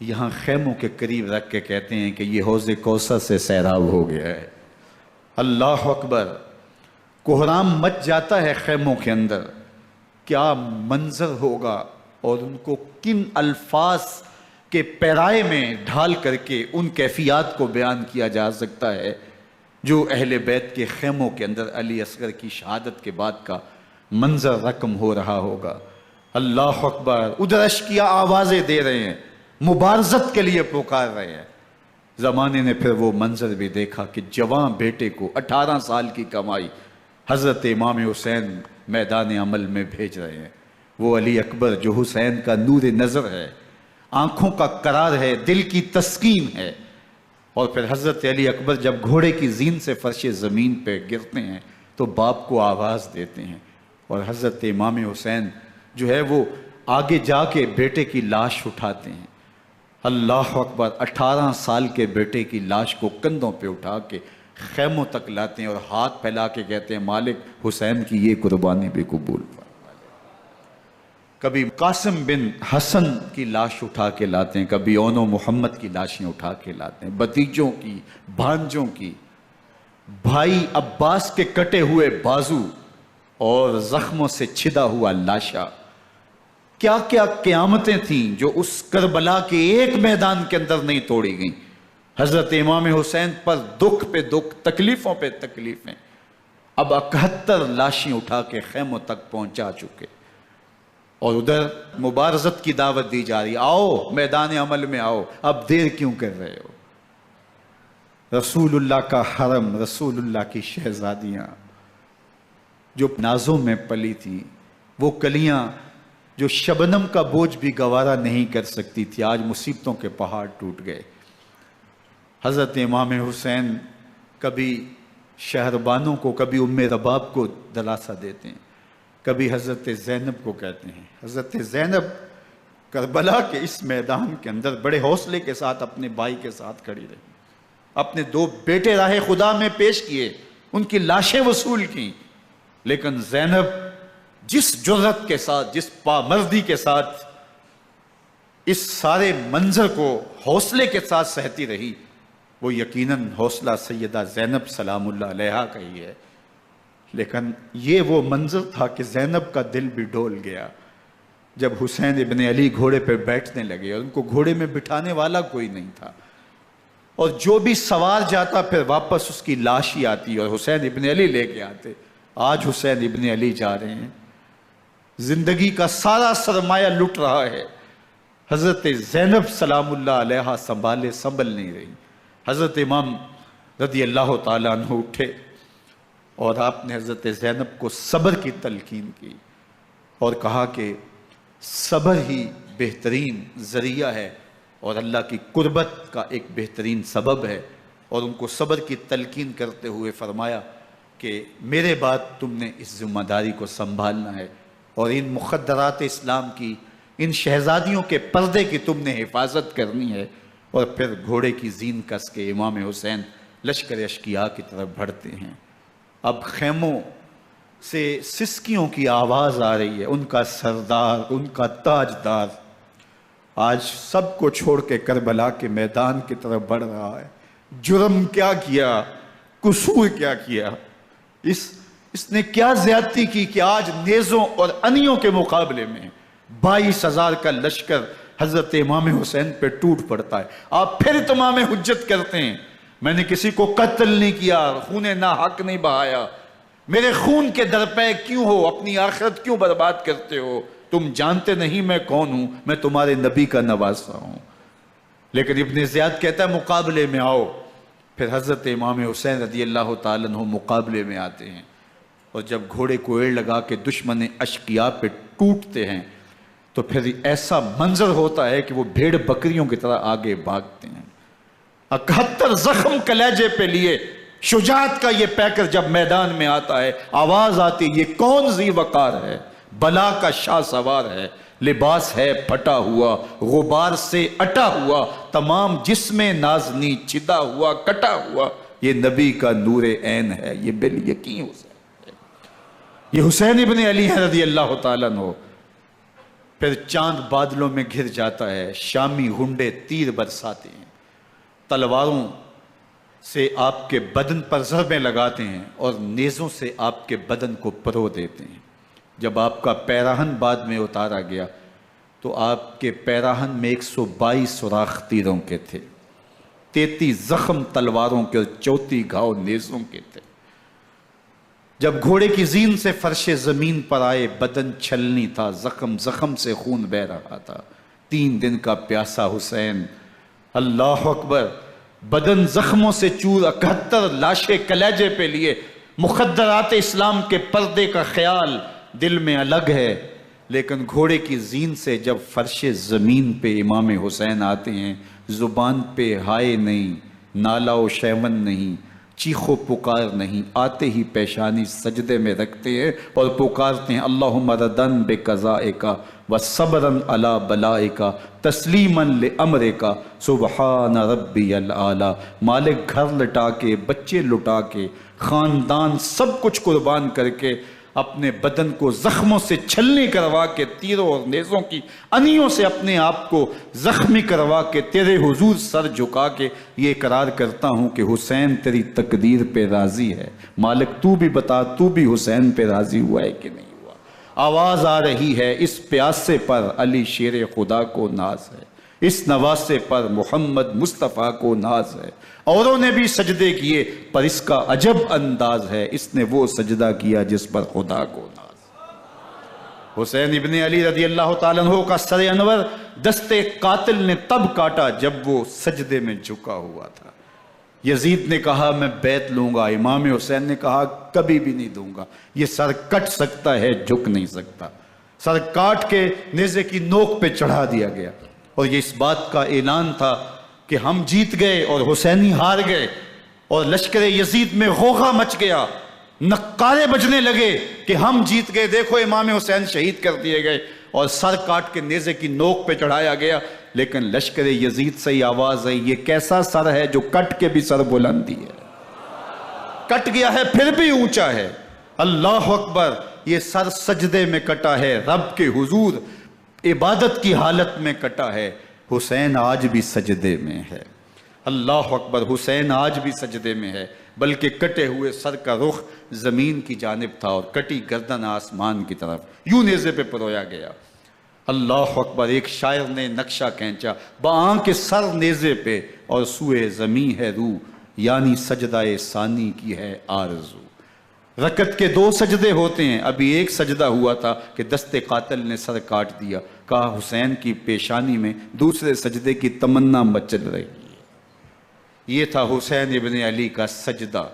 یہاں خیموں کے قریب رکھ کے کہتے ہیں کہ یہ حوض کوثر سے سیراب ہو گیا ہے۔ اللہ اکبر، کوہرام مچ جاتا ہے خیموں کے اندر، کیا منظر ہوگا اور ان کو کن الفاظ کے پیرائے میں ڈھال کر کے ان کیفیات کو بیان کیا جا سکتا ہے جو اہل بیت کے خیموں کے اندر علی اصغر کی شہادت کے بعد کا منظر رقم ہو رہا ہوگا۔ اللہ اکبر، ادھر عشقیہ آوازیں دے رہے ہیں، مبارزت کے لیے پکار رہے ہیں۔ زمانے نے پھر وہ منظر بھی دیکھا کہ جوان بیٹے کو 18 سال کی کمائی حضرت امام حسین میدان عمل میں بھیج رہے ہیں۔ وہ علی اکبر جو حسین کا نور نظر ہے، آنکھوں کا قرار ہے، دل کی تسکین ہے۔ اور پھر حضرت علی اکبر جب گھوڑے کی زین سے فرش زمین پہ گرتے ہیں تو باپ کو آواز دیتے ہیں، اور حضرت امام حسین جو ہے وہ آگے جا کے بیٹے کی لاش اٹھاتے ہیں۔ اللہ اکبر، 18 سال کے بیٹے کی لاش کو کندھوں پہ اٹھا کے خیموں تک لاتے ہیں اور ہاتھ پھیلا کے کہتے ہیں مالک حسین کی یہ قربانی بھی قبول فرما۔ کبھی قاسم بن حسن کی لاش اٹھا کے لاتے ہیں، کبھی اون و محمد کی لاشیں اٹھا کے لاتے ہیں، بتیجوں کی، بھانجوں کی، بھائی عباس کے کٹے ہوئے بازو اور زخموں سے چھدا ہوا لاشا۔ کیا کیا قیامتیں تھیں جو اس کربلا کے ایک میدان کے اندر نہیں توڑی گئیں۔ حضرت امام حسین پر دکھ پہ دکھ، تکلیفوں پہ تکلیفیں، اب 71 لاشیں اٹھا کے خیموں تک پہنچا چکے، اور ادھر مبارزت کی دعوت دی جا رہی، آؤ میدان عمل میں آؤ، اب دیر کیوں کر رہے ہو۔ رسول اللہ کا حرم، رسول اللہ کی شہزادیاں جو نازوں میں پلی تھیں، وہ کلیاں جو شبنم کا بوجھ بھی گوارا نہیں کر سکتی تھی، آج مصیبتوں کے پہاڑ ٹوٹ گئے۔ حضرت امام حسین کبھی شہربانوں کو، کبھی ام رباب کو دلاسا دیتے ہیں، کبھی حضرت زینب کو کہتے ہیں۔ حضرت زینب کربلا کے اس میدان کے اندر بڑے حوصلے کے ساتھ اپنے بھائی کے ساتھ کھڑی رہی، اپنے 2 بیٹے راہ خدا میں پیش کیے، ان کی لاشیں وصول کی، لیکن زینب جس جرأت کے ساتھ، جس پامردی کے ساتھ اس سارے منظر کو حوصلے کے ساتھ سہتی رہی، وہ یقیناً حوصلہ سیدہ زینب سلام اللہ علیہا کا ہی ہے۔ لیکن یہ وہ منظر تھا کہ زینب کا دل بھی ڈول گیا جب حسین ابن علی گھوڑے پہ بیٹھنے لگے، اور ان کو گھوڑے میں بٹھانے والا کوئی نہیں تھا، اور جو بھی سوار جاتا پھر واپس اس کی لاش ہی آتی اور حسین ابن علی لے کے آتے۔ آج حسین ابن علی جا رہے ہیں، زندگی کا سارا سرمایہ لٹ رہا ہے، حضرت زینب سلام اللہ علیہا سنبھل نہیں رہی۔ حضرت امام رضی اللہ تعالیٰ عنہ اٹھے اور آپ نے حضرت زینب کو صبر کی تلقین کی اور کہا کہ صبر ہی بہترین ذریعہ ہے اور اللہ کی قربت کا ایک بہترین سبب ہے، اور ان کو صبر کی تلقین کرتے ہوئے فرمایا کہ میرے بعد تم نے اس ذمہ داری کو سنبھالنا ہے، اور ان مخدرات اسلام کی، ان شہزادیوں کے پردے کی تم نے حفاظت کرنی ہے۔ اور پھر گھوڑے کی زین کس کے امام حسین لشکر اشقیاء کی طرف بڑھتے ہیں۔ اب خیموں سے سسکیوں کی آواز آ رہی ہے، ان کا سردار، ان کا تاجدار آج سب کو چھوڑ کے کربلا کے میدان کی طرف بڑھ رہا ہے۔ جرم کیا کیا، قصور کیا کیا، اس نے کیا زیادتی کی کہ آج نیزوں اور انیوں کے مقابلے میں 22,000 کا لشکر حضرت امام حسین پہ ٹوٹ پڑتا ہے۔ آپ پھر تمام حجت کرتے ہیں میں نے کسی کو قتل نہیں کیا، خون ناحق نہیں بہایا، میرے خون کے درپے کیوں ہو، اپنی آخرت کیوں برباد کرتے ہو، تم جانتے نہیں میں کون ہوں، میں تمہارے نبی کا نواسا ہوں۔ لیکن ابن زیاد کہتا ہے مقابلے میں آؤ۔ پھر حضرت امام حسین رضی اللہ تعالیٰ عنہ مقابلے میں آتے ہیں، اور جب گھوڑے کو ایڑ لگا کے دشمن اشقیاء پہ ٹوٹتے ہیں تو پھر ایسا منظر ہوتا ہے کہ وہ بھیڑ بکریوں کی طرح آگے بھاگتے ہیں۔ 71 زخم کلیجے پہ لیے شجاعت کا یہ پیکر جب میدان میں آتا ہے، آواز آتی یہ کون ذی وقار ہے، بلا کا شاہ سوار ہے، لباس ہے پھٹا ہوا غبار سے اٹا ہوا، تمام جسم نازنی چدا ہوا کٹا ہوا، یہ نبی کا نور عین ہے، یہ بالیقین حسین ہے، یہ حسین ابن علی ہے رضی اللہ تعالیٰ عنہ۔ پھر چاند بادلوں میں گھر جاتا ہے، شامی غنڈے تیر برساتے ہیں، تلواروں سے آپ کے بدن پر ضربیں لگاتے ہیں اور نیزوں سے آپ کے بدن کو پرو دیتے ہیں۔ جب آپ کا پیراہن بعد میں اتارا گیا تو آپ کے پیراہن میں 122 سوراخ تیروں کے تھے، 33 زخم تلواروں کے اور 34 گھاؤ نیزوں کے تھے۔ جب گھوڑے کی زین سے فرش زمین پر آئے، بدن چھلنی تھا، زخم زخم سے خون بہ رہا تھا، 3 دن کا پیاسا حسین، اللہ اکبر، بدن زخموں سے چور، 71 لاشیں کلیجے پہ لیے، مخدرات اسلام کے پردے کا خیال دل میں الگ ہے، لیکن گھوڑے کی زین سے جب فرش زمین پہ امام حسین آتے ہیں، زبان پہ ہائے نہیں، نالا و شیون نہیں، چیخ و پکار نہیں، آتے ہی پیشانی سجدے میں رکھتے ہیں اور پکارتے ہیں اللہم ردن بقضائک وصبرن علی بلائک تسلیما لامرک سبحان ربی العالی۔ مالک گھر لٹا کے، بچے لٹا کے، خاندان سب کچھ قربان کر کے، اپنے بدن کو زخموں سے چھلنی کروا کے، تیروں اور نیزوں کی انیوں سے اپنے آپ کو زخمی کروا کے، تیرے حضور سر جھکا کے یہ اقرار کرتا ہوں کہ حسین تیری تقدیر پہ راضی ہے، مالک تو بھی بتا، تو بھی حسین پہ راضی ہوا ہے کہ نہیں ہوا۔ آواز آ رہی ہے، اس پیاسے پر علی شیر خدا کو ناز ہے، اس نواسے پر محمد مصطفیٰ کو ناز ہے۔ اوروں نے بھی سجدے کیے پر اس کا عجب انداز ہے، اس نے وہ سجدہ کیا جس پر خدا کو ناز۔ حسین ابن علی رضی اللہ تعالیٰ عنہ کا سر انور دستے قاتل نے تب کاٹا جب وہ سجدے میں جھکا ہوا تھا۔ یزید نے کہا میں بیعت لوں گا، امام حسین نے کہا کبھی بھی نہیں دوں گا، یہ سر کٹ سکتا ہے جھک نہیں سکتا۔ سر کاٹ کے نیزے کی نوک پہ چڑھا دیا گیا اور یہ اس بات کا اعلان تھا کہ ہم جیت گئے اور حسینی ہار گئے، اور لشکر یزید میں غوغا مچ گیا، نقارے بجنے لگے کہ ہم جیت گئے، دیکھو امام حسین شہید کر دیے گئے، اور سر کاٹ کے نیزے کی نوک پہ چڑھایا گیا۔ لیکن لشکر یزید سے ہی آواز آئی یہ کیسا سر ہے جو کٹ کے بھی سر بلندی ہے، کٹ گیا ہے پھر بھی اونچا ہے، اللہ اکبر، یہ سر سجدے میں کٹا ہے، رب کے حضور عبادت کی حالت میں کٹا ہے۔ حسین آج بھی سجدے میں ہے، اللہ اکبر، حسین آج بھی سجدے میں ہے، بلکہ کٹے ہوئے سر کا رخ زمین کی جانب تھا اور کٹی گردن آسمان کی طرف، یوں نیزے پہ پرویا گیا۔ اللہ اکبر، ایک شاعر نے نقشہ کھینچا، بآنکھ سر نیزے پہ اور سوئے زمین ہے روح، یعنی سجدہ ثانی کی ہے آرزو۔ رکعت کے 2 سجدے ہوتے ہیں، ابھی ایک سجدہ ہوا تھا کہ دست قاتل نے سر کاٹ دیا، کہا حسین کی پیشانی میں دوسرے سجدے کی تمنا مچل رہی ہے۔ یہ تھا حسین ابن علی کا سجدہ،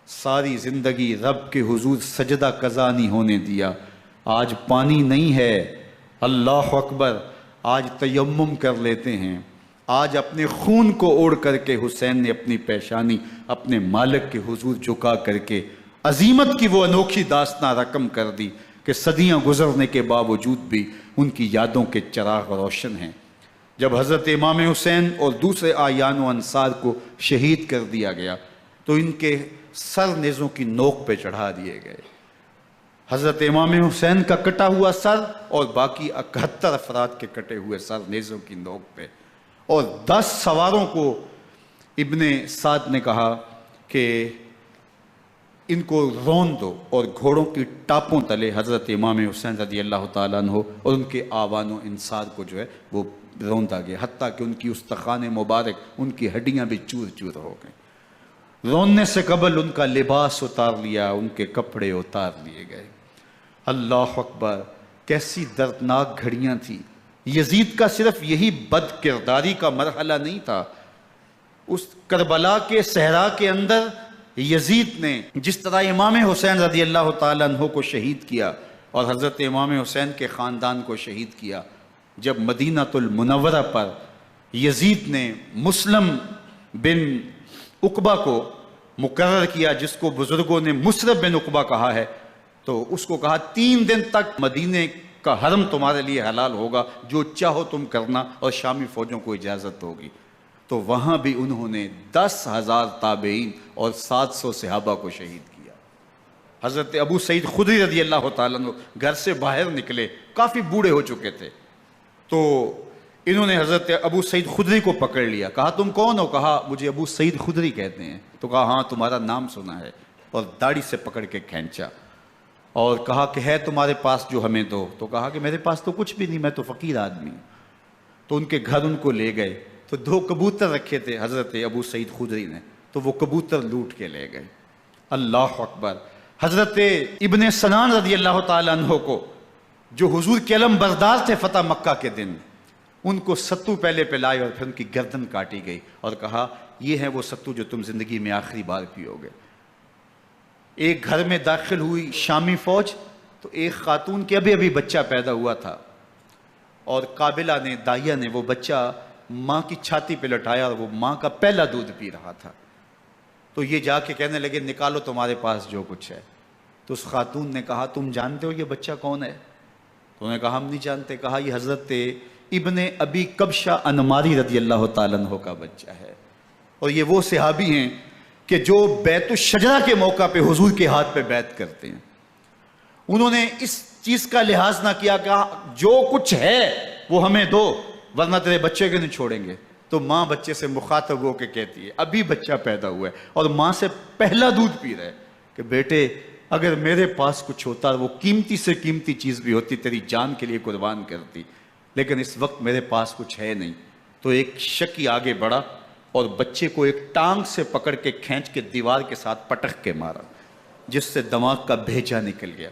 ساری زندگی رب کے حضور سجدہ قضا نہیں ہونے دیا۔ آج پانی نہیں ہے، اللہ اکبر، آج تیمم کر لیتے ہیں، آج اپنے خون کو اوڑھ کر کے حسین نے اپنی پیشانی اپنے مالک کے حضور جھکا کر کے عظیمت کی وہ انوکھی داستاں رقم کر دی کہ صدیاں گزرنے کے باوجود بھی ان کی یادوں کے چراغ روشن ہیں۔ جب حضرت امام حسین اور دوسرے آیان و انصار کو شہید کر دیا گیا تو ان کے سر نیزوں کی نوک پہ چڑھا دیے گئے۔ حضرت امام حسین کا کٹا ہوا سر اور باقی 71 افراد کے کٹے ہوئے سر نیزوں کی نوک پہ، اور 10 سواروں کو ابن سعد نے کہا کہ ان کو رون دو، اور گھوڑوں کی ٹاپوں تلے حضرت امام حسین رضی اللہ تعالیٰ عنہ اور ان کے آوان و انصار کو جو ہے وہ روندا گیا، حتیٰ کہ ان کی استخوان مبارک، ان کی ہڈیاں بھی چور چور ہو گئیں۔ روننے سے قبل ان کا لباس اتار لیا، ان کے کپڑے اتار لیے گئے۔ اللہ اکبر، کیسی دردناک گھڑیاں تھیں۔ یزید کا صرف یہی بد کرداری کا مرحلہ نہیں تھا، اس کربلا کے صحرا کے اندر یزید نے جس طرح امام حسین رضی اللہ تعالیٰ عنہ کو شہید کیا اور حضرت امام حسین کے خاندان کو شہید کیا، جب مدینہ المنورہ پر یزید نے مسلم بن عقبہ کو مقرر کیا، جس کو بزرگوں نے مصرب بن عقبہ کہا ہے، تو اس کو کہا 3 دن تک مدینے کا حرم تمہارے لیے حلال ہوگا، جو چاہو تم کرنا، اور شامی فوجوں کو اجازت ہوگی۔ تو وہاں بھی انہوں نے 10,000 تابعین اور 700 صحابہ کو شہید کیا۔ حضرت ابو سعید خدری رضی اللہ تعالیٰ عنہ گھر سے باہر نکلے، کافی بوڑھے ہو چکے تھے، تو انہوں نے حضرت ابو سعید خدری کو پکڑ لیا، کہا تم کون ہو؟ کہا مجھے ابو سعید خدری کہتے ہیں۔ تو کہا ہاں تمہارا نام سنا ہے، اور داڑھی سے پکڑ کے کھینچا اور کہا کہ ہے تمہارے پاس جو ہمیں دو؟ تو کہا کہ میرے پاس تو کچھ بھی نہیں، میں تو فقیر آدمی ہوں۔ تو ان کے گھر ان کو لے گئے، تو 2 کبوتر رکھے تھے حضرت ابو سعید خدری نے، تو وہ کبوتر لوٹ کے لے گئے۔ اللہ اکبر۔ حضرت ابن سنان رضی اللہ تعالیٰ عنہ کو، جو حضور کے علم بردار تھے فتح مکہ کے دن، ان کو ستو پہلے پلائے اور پھر ان کی گردن کاٹی گئی، اور کہا یہ ہے وہ ستو جو تم زندگی میں آخری بار پیو گے۔ ایک گھر میں داخل ہوئی شامی فوج، تو ایک خاتون کے ابھی ابھی بچہ پیدا ہوا تھا، اور قابلہ نے، دائیہ نے، وہ بچہ ماں کی چھاتی پہ لٹایا، اور وہ ماں کا پہلا دودھ پی رہا تھا۔ تو یہ جا کے کہنے لگے نکالو تمہارے پاس جو کچھ ہے۔ تو اس خاتون نے کہا تم جانتے ہو یہ بچہ کون ہے؟ تو انہوں نے کہا ہم نہیں جانتے۔ کہا یہ حضرت ابن ابی کبشہ انماری رضی اللہ تعالیٰ عنہ کا بچہ ہے، اور یہ وہ صحابی ہیں کہ جو بیت الشجرہ کے موقع پہ حضور کے ہاتھ پہ بیعت کرتے ہیں۔ انہوں نے اس چیز کا لحاظ نہ کیا کہ جو کچھ ہے وہ ہمیں دو، ورنہ تیرے بچے کے نہیں چھوڑیں گے۔ تو ماں بچے سے مخاطب ہو کے کہتی ہے، ابھی بچہ پیدا ہوا ہے اور ماں سے پہلا دودھ پی رہا ہے، کہ بیٹے اگر میرے پاس کچھ ہوتا، وہ قیمتی سے قیمتی چیز بھی ہوتی، تیری جان کے لیے قربان کرتی، لیکن اس وقت میرے پاس کچھ ہے نہیں۔ تو ایک شکی آگے بڑھا اور بچے کو ایک ٹانگ سے پکڑ کے کھینچ کے دیوار کے ساتھ پٹک کے مارا، جس سے دماغ کا بھیجا نکل گیا۔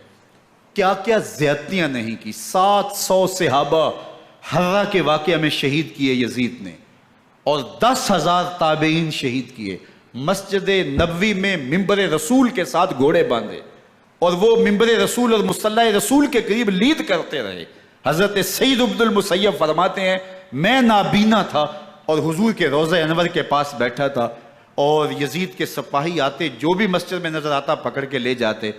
کیا کیا زیادتیاں نہیں کی۔ 700 صحابہ حرہ کے واقعہ میں شہید کیے یزید نے، اور 10,000 تابعین شہید کیے۔ مسجد نبوی میں ممبر رسول کے ساتھ گھوڑے باندھے، اور وہ ممبر رسول اور مصلی رسول کے قریب لید کرتے رہے۔ حضرت سعید عبد المسیب فرماتے ہیں میں نابینا تھا اور حضور کے روضہ انور کے پاس بیٹھا تھا، اور یزید کے سپاہی آتے، جو بھی مسجد میں نظر آتا پکڑ کے لے جاتے،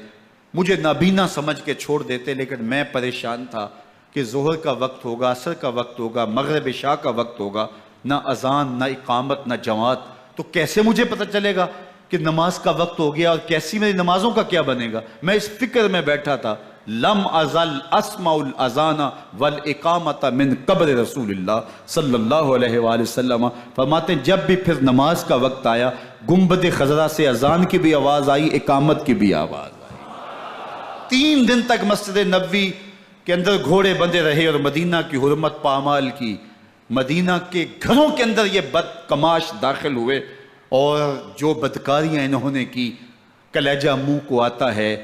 مجھے نابینا سمجھ کے چھوڑ دیتے، لیکن میں پریشان تھا کہ ظہر کا وقت ہوگا، عصر کا وقت ہوگا، مغرب عشاء کا وقت ہوگا، نہ اذان، نہ اقامت، نہ جماعت، تو کیسے مجھے پتہ چلے گا کہ نماز کا وقت ہو گیا، اور کیسی میری نمازوں کا کیا بنے گا؟ میں اس فکر میں بیٹھا تھا۔ لم ازل اسمع الاذان والاقامت من قبر رسول اللہ صلی اللہ علیہ وآلہ وسلم۔ فرماتے ہیں جب بھی پھر نماز کا وقت آیا، گنبد خضرا سے اذان کی بھی آواز آئی، اقامت کی بھی آواز آئی۔ 3 دن تک مسجد نبوی کے اندر گھوڑے بندے رہے، اور مدینہ کی حرمت پامال کی۔ مدینہ کے گھروں کے اندر یہ بدکماش داخل ہوئے، اور جو بدکاریاں انہوں نے کی، کلیجہ منہ کو آتا ہے۔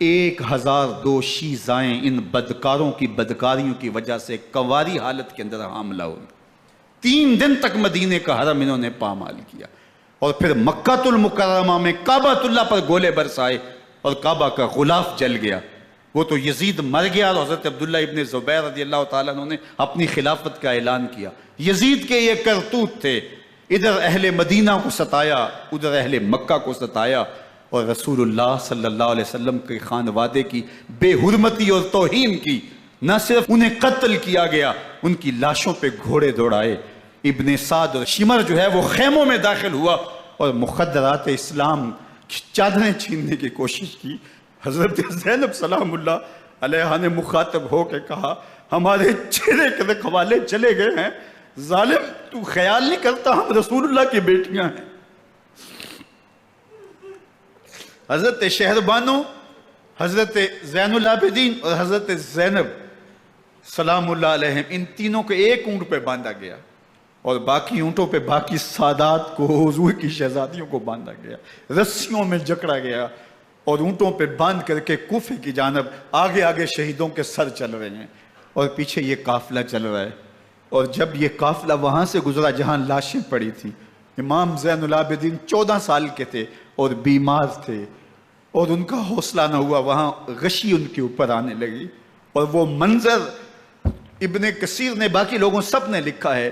1002 شیزائیں ان بدکاروں کی بدکاریوں کی وجہ سے کنواری حالت کے اندر حاملہ ہوئی۔ 3 دن تک مدینے کا حرم انہوں نے پامال کیا، اور پھر مکہ المکرمہ میں کعبہ اللہ پر گولے برسائے، اور کعبہ کا غلاف جل گیا۔ وہ تو یزید مر گیا، اور حضرت عبداللہ ابن زبیر رضی اللہ تعالیٰ عنہ نے اپنی خلافت کا اعلان کیا۔ یزید کے یہ کرتوت تھے، ادھر اہل مدینہ کو ستایا، ادھر اہل مکہ کو ستایا، اور رسول اللہ صلی اللہ علیہ وسلم کے خانوادے کی بے حرمتی اور توہین کی۔ نہ صرف انہیں قتل کیا گیا، ان کی لاشوں پہ گھوڑے دوڑائے۔ ابن سعد اور شمر جو ہے وہ خیموں میں داخل ہوا، اور مخدرات اسلام کی چادریں چھیننے کی کوشش کی۔ حضرت زینب سلام اللہ علیہ نے مخاطب ہو کے کہا ہمارے چہرے کے رکھوالے چلے گئے ہیں، ظالم تو خیال نہیں کرتا ہم رسول اللہ کی بیٹیاں ہیں۔ حضرت شہربانو، حضرت زین العابدین اور حضرت زینب سلام اللہ علیہم، ان تینوں کو ایک اونٹ پہ باندھا گیا، اور باقی اونٹوں پہ باقی سادات کو، حضور کی شہزادیوں کو باندھا گیا، رسیوں میں جکڑا گیا، اور اونٹوں پہ باندھ کر کے کوفے کی جانب آگے آگے شہیدوں کے سر چل رہے ہیں، اور پیچھے یہ قافلہ چل رہا ہے۔ اور جب یہ قافلہ وہاں سے گزرا جہاں لاشیں پڑی تھیں، امام زین العابدین 14 سال کے تھے اور بیمار تھے، اور ان کا حوصلہ نہ ہوا، وہاں غشی ان کے اوپر آنے لگی، اور وہ منظر ابن کثیر نے، باقی لوگوں سب نے لکھا ہے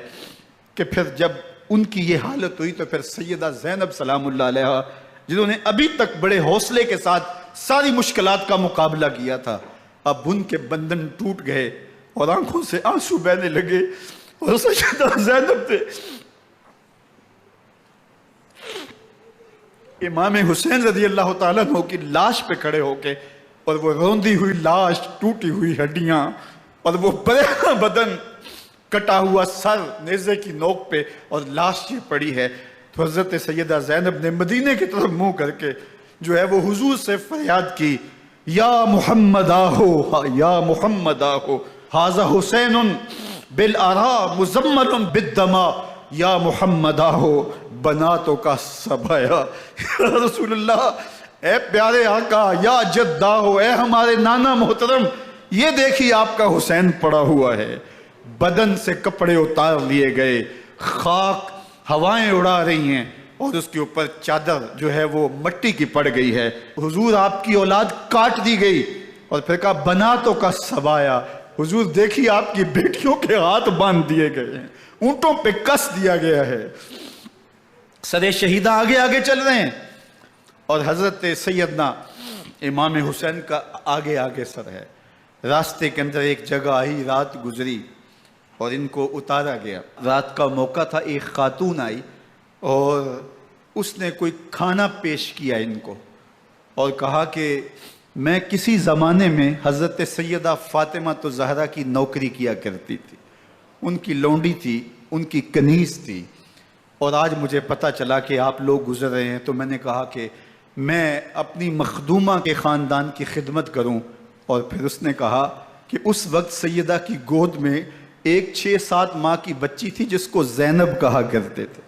کہ پھر جب ان کی یہ حالت ہوئی تو پھر سیدہ زینب سلام اللہ علیہ، جنہوں نے ابھی تک بڑے حوصلے کے ساتھ ساری مشکلات کا مقابلہ کیا تھا، اب ان کے بندن ٹوٹ گئے اور آنکھوں سے آنسو بہنے لگے، اور سیدہ زینب تھے امام حسین رضی اللہ تعالیٰ عنہ کی لاش پہ کھڑے ہو کے، اور وہ روندی ہوئی لاش، ٹوٹی ہوئی ہڈیاں، اور وہ برینا بدن، کٹا ہوا سر نیزے کی نوک پہ، اور لاش یہ پڑی ہے۔ تو حضرت سیدہ زینب نے مدینے کی طرف منہ کر کے جو ہے وہ حضور سے فریاد کی، یا محمد آہو، یا محمد آہو، ھذا حسین بالآراء مزمل بالدماء، یا محمد آہو بناتوں کا سبایا۔ یا رسول اللہ، اے پیارے آقا، یا جد آہو، اے ہمارے نانا محترم، یہ دیکھیے آپ کا حسین پڑا ہوا ہے۔ بدن سے کپڑے اتار لیے گئے، خاک ہوائیں اڑا رہی ہیں، اور اس کے اوپر چادر جو ہے وہ مٹی کی پڑ گئی ہے۔ حضور آپ کی اولاد کاٹ دی گئی، اور پھر کہا بناتوں کا سبایا، حضور دیکھیے آپ کی بیٹیوں کے ہاتھ باندھ دیے گئے ہیں، اونٹوں پہ کس دیا گیا ہے، سر شہیدہ آگے آگے چل رہے ہیں، اور حضرت سیدنا امام حسین کا آگے آگے سر ہے۔ راستے کے اندر ایک جگہ آئی، رات گزری اور ان کو اتارا گیا۔ رات کا موقع تھا، ایک خاتون آئی اور اس نے کوئی کھانا پیش کیا ان کو، اور کہا کہ میں کسی زمانے میں حضرت سیدہ فاطمہ تو زہرا کی نوکری کیا کرتی تھی، ان کی لونڈی تھی، ان کی کنیز تھی، اور آج مجھے پتہ چلا کہ آپ لوگ گزر رہے ہیں، تو میں نے کہا کہ میں اپنی مخدومہ کے خاندان کی خدمت کروں۔ اور پھر اس نے کہا کہ اس وقت سیدہ کی گود میں ایک 6-7 ماہ کی بچی تھی جس کو زینب کہا کرتے تھے۔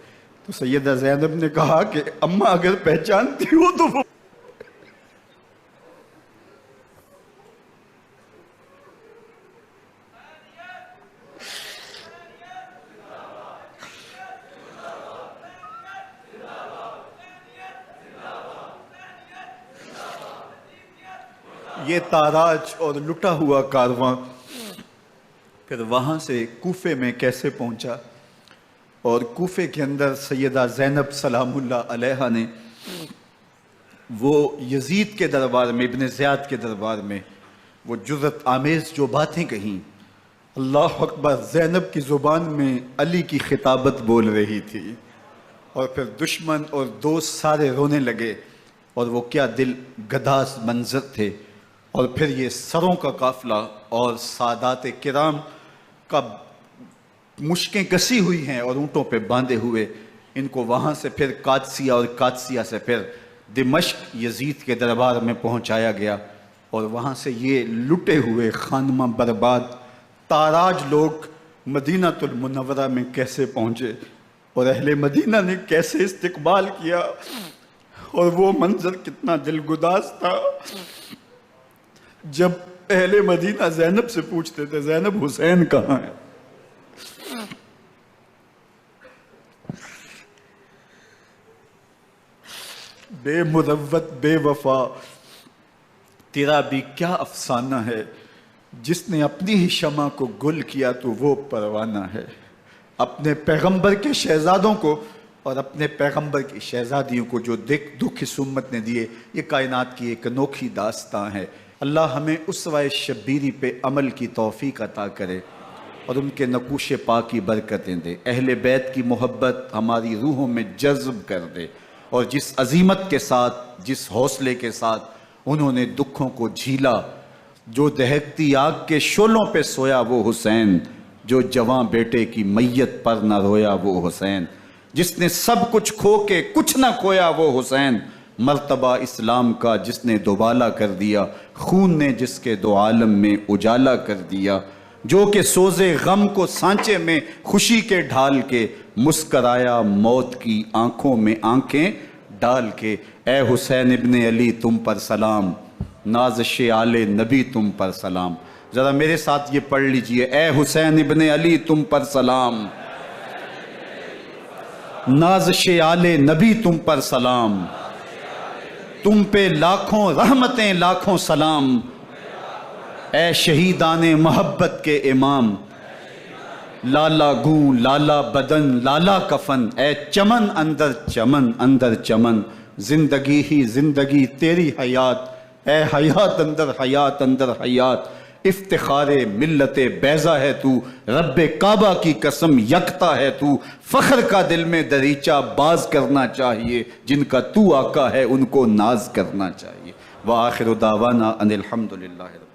تو سیدہ زینب نے کہا کہ اماں اگر پہچانتی ہو تو وہ یہ تاراج اور لٹا ہوا کارواں پھر وہاں سے کوفے میں کیسے پہنچا، اور کوفے کے اندر سیدہ زینب سلام اللہ علیہا نے وہ یزید کے دربار میں، ابن زیاد کے دربار میں وہ جرأت آمیز جو باتیں کہیں، اللہ اکبر، زینب کی زبان میں علی کی خطابت بول رہی تھی، اور پھر دشمن اور دوست سارے رونے لگے، اور وہ کیا دل گداز منظر تھے۔ اور پھر یہ سروں کا قافلہ اور سادات کرام کا مشکیں کسی ہوئی ہیں اور اونٹوں پہ باندھے ہوئے، ان کو وہاں سے پھر قادسیہ، اور قادسیہ سے پھر دمشق یزید کے دربار میں پہنچایا گیا، اور وہاں سے یہ لٹے ہوئے خانمہ برباد تاراج لوگ مدینہ المنورہ میں کیسے پہنچے، اور اہل مدینہ نے کیسے استقبال کیا، اور وہ منظر کتنا دلگداز تھا جب اہل مدینہ زینب سے پوچھتے تھے زینب حسین کہاں ہے؟ بے مروت بے وفا تیرا بھی کیا افسانہ ہے، جس نے اپنی ہی شمع کو گل کیا تو وہ پروانہ ہے۔ اپنے پیغمبر کے شہزادوں کو اور اپنے پیغمبر کی شہزادیوں کو جو دکھ اس امت نے دیے، یہ کائنات کی ایک انوکھی داستان ہے۔ اللہ ہمیں اسوہ شبیری پہ عمل کی توفیق عطا کرے اور ان کے نقوش پاک کی برکتیں دے، اہل بیت کی محبت ہماری روحوں میں جذب کر دے، اور جس عظیمت کے ساتھ، جس حوصلے کے ساتھ انہوں نے دکھوں کو جھیلا، جو دہکتی آگ کے شعلوں پہ سویا وہ حسین، جو جواں بیٹے کی میت پر نہ رویا وہ حسین، جس نے سب کچھ کھو کے کچھ نہ کھویا وہ حسین، مرتبہ اسلام کا جس نے دوبالا کر دیا، خون نے جس کے دو عالم میں اجالا کر دیا، جو کہ سوزے غم کو سانچے میں خوشی کے ڈھال کے مسکرایا موت کی آنکھوں میں آنکھیں ڈال کے۔ اے حسین ابن علی تم پر سلام، نازش آل نبی تم پر سلام۔ ذرا میرے ساتھ یہ پڑھ لیجئے، اے حسین ابن علی تم پر سلام، نازش آل نبی تم پر سلام، تم پہ لاکھوں رحمتیں لاکھوں سلام، اے شہیدان محبت کے امام، لالا گوں لالا بدن لالا کفن، اے چمن اندر چمن اندر چمن، زندگی ہی زندگی تیری حیات اے حیات اندر حیات اندر حیات، افتخار ملت بیضا ہے تو، رب کعبہ کی قسم یکتا ہے تو، فخر کا دل میں دریچہ باز کرنا چاہیے، جن کا تو آقا ہے ان کو ناز کرنا چاہیے۔ وآخر دعوانا ان الحمدللہ۔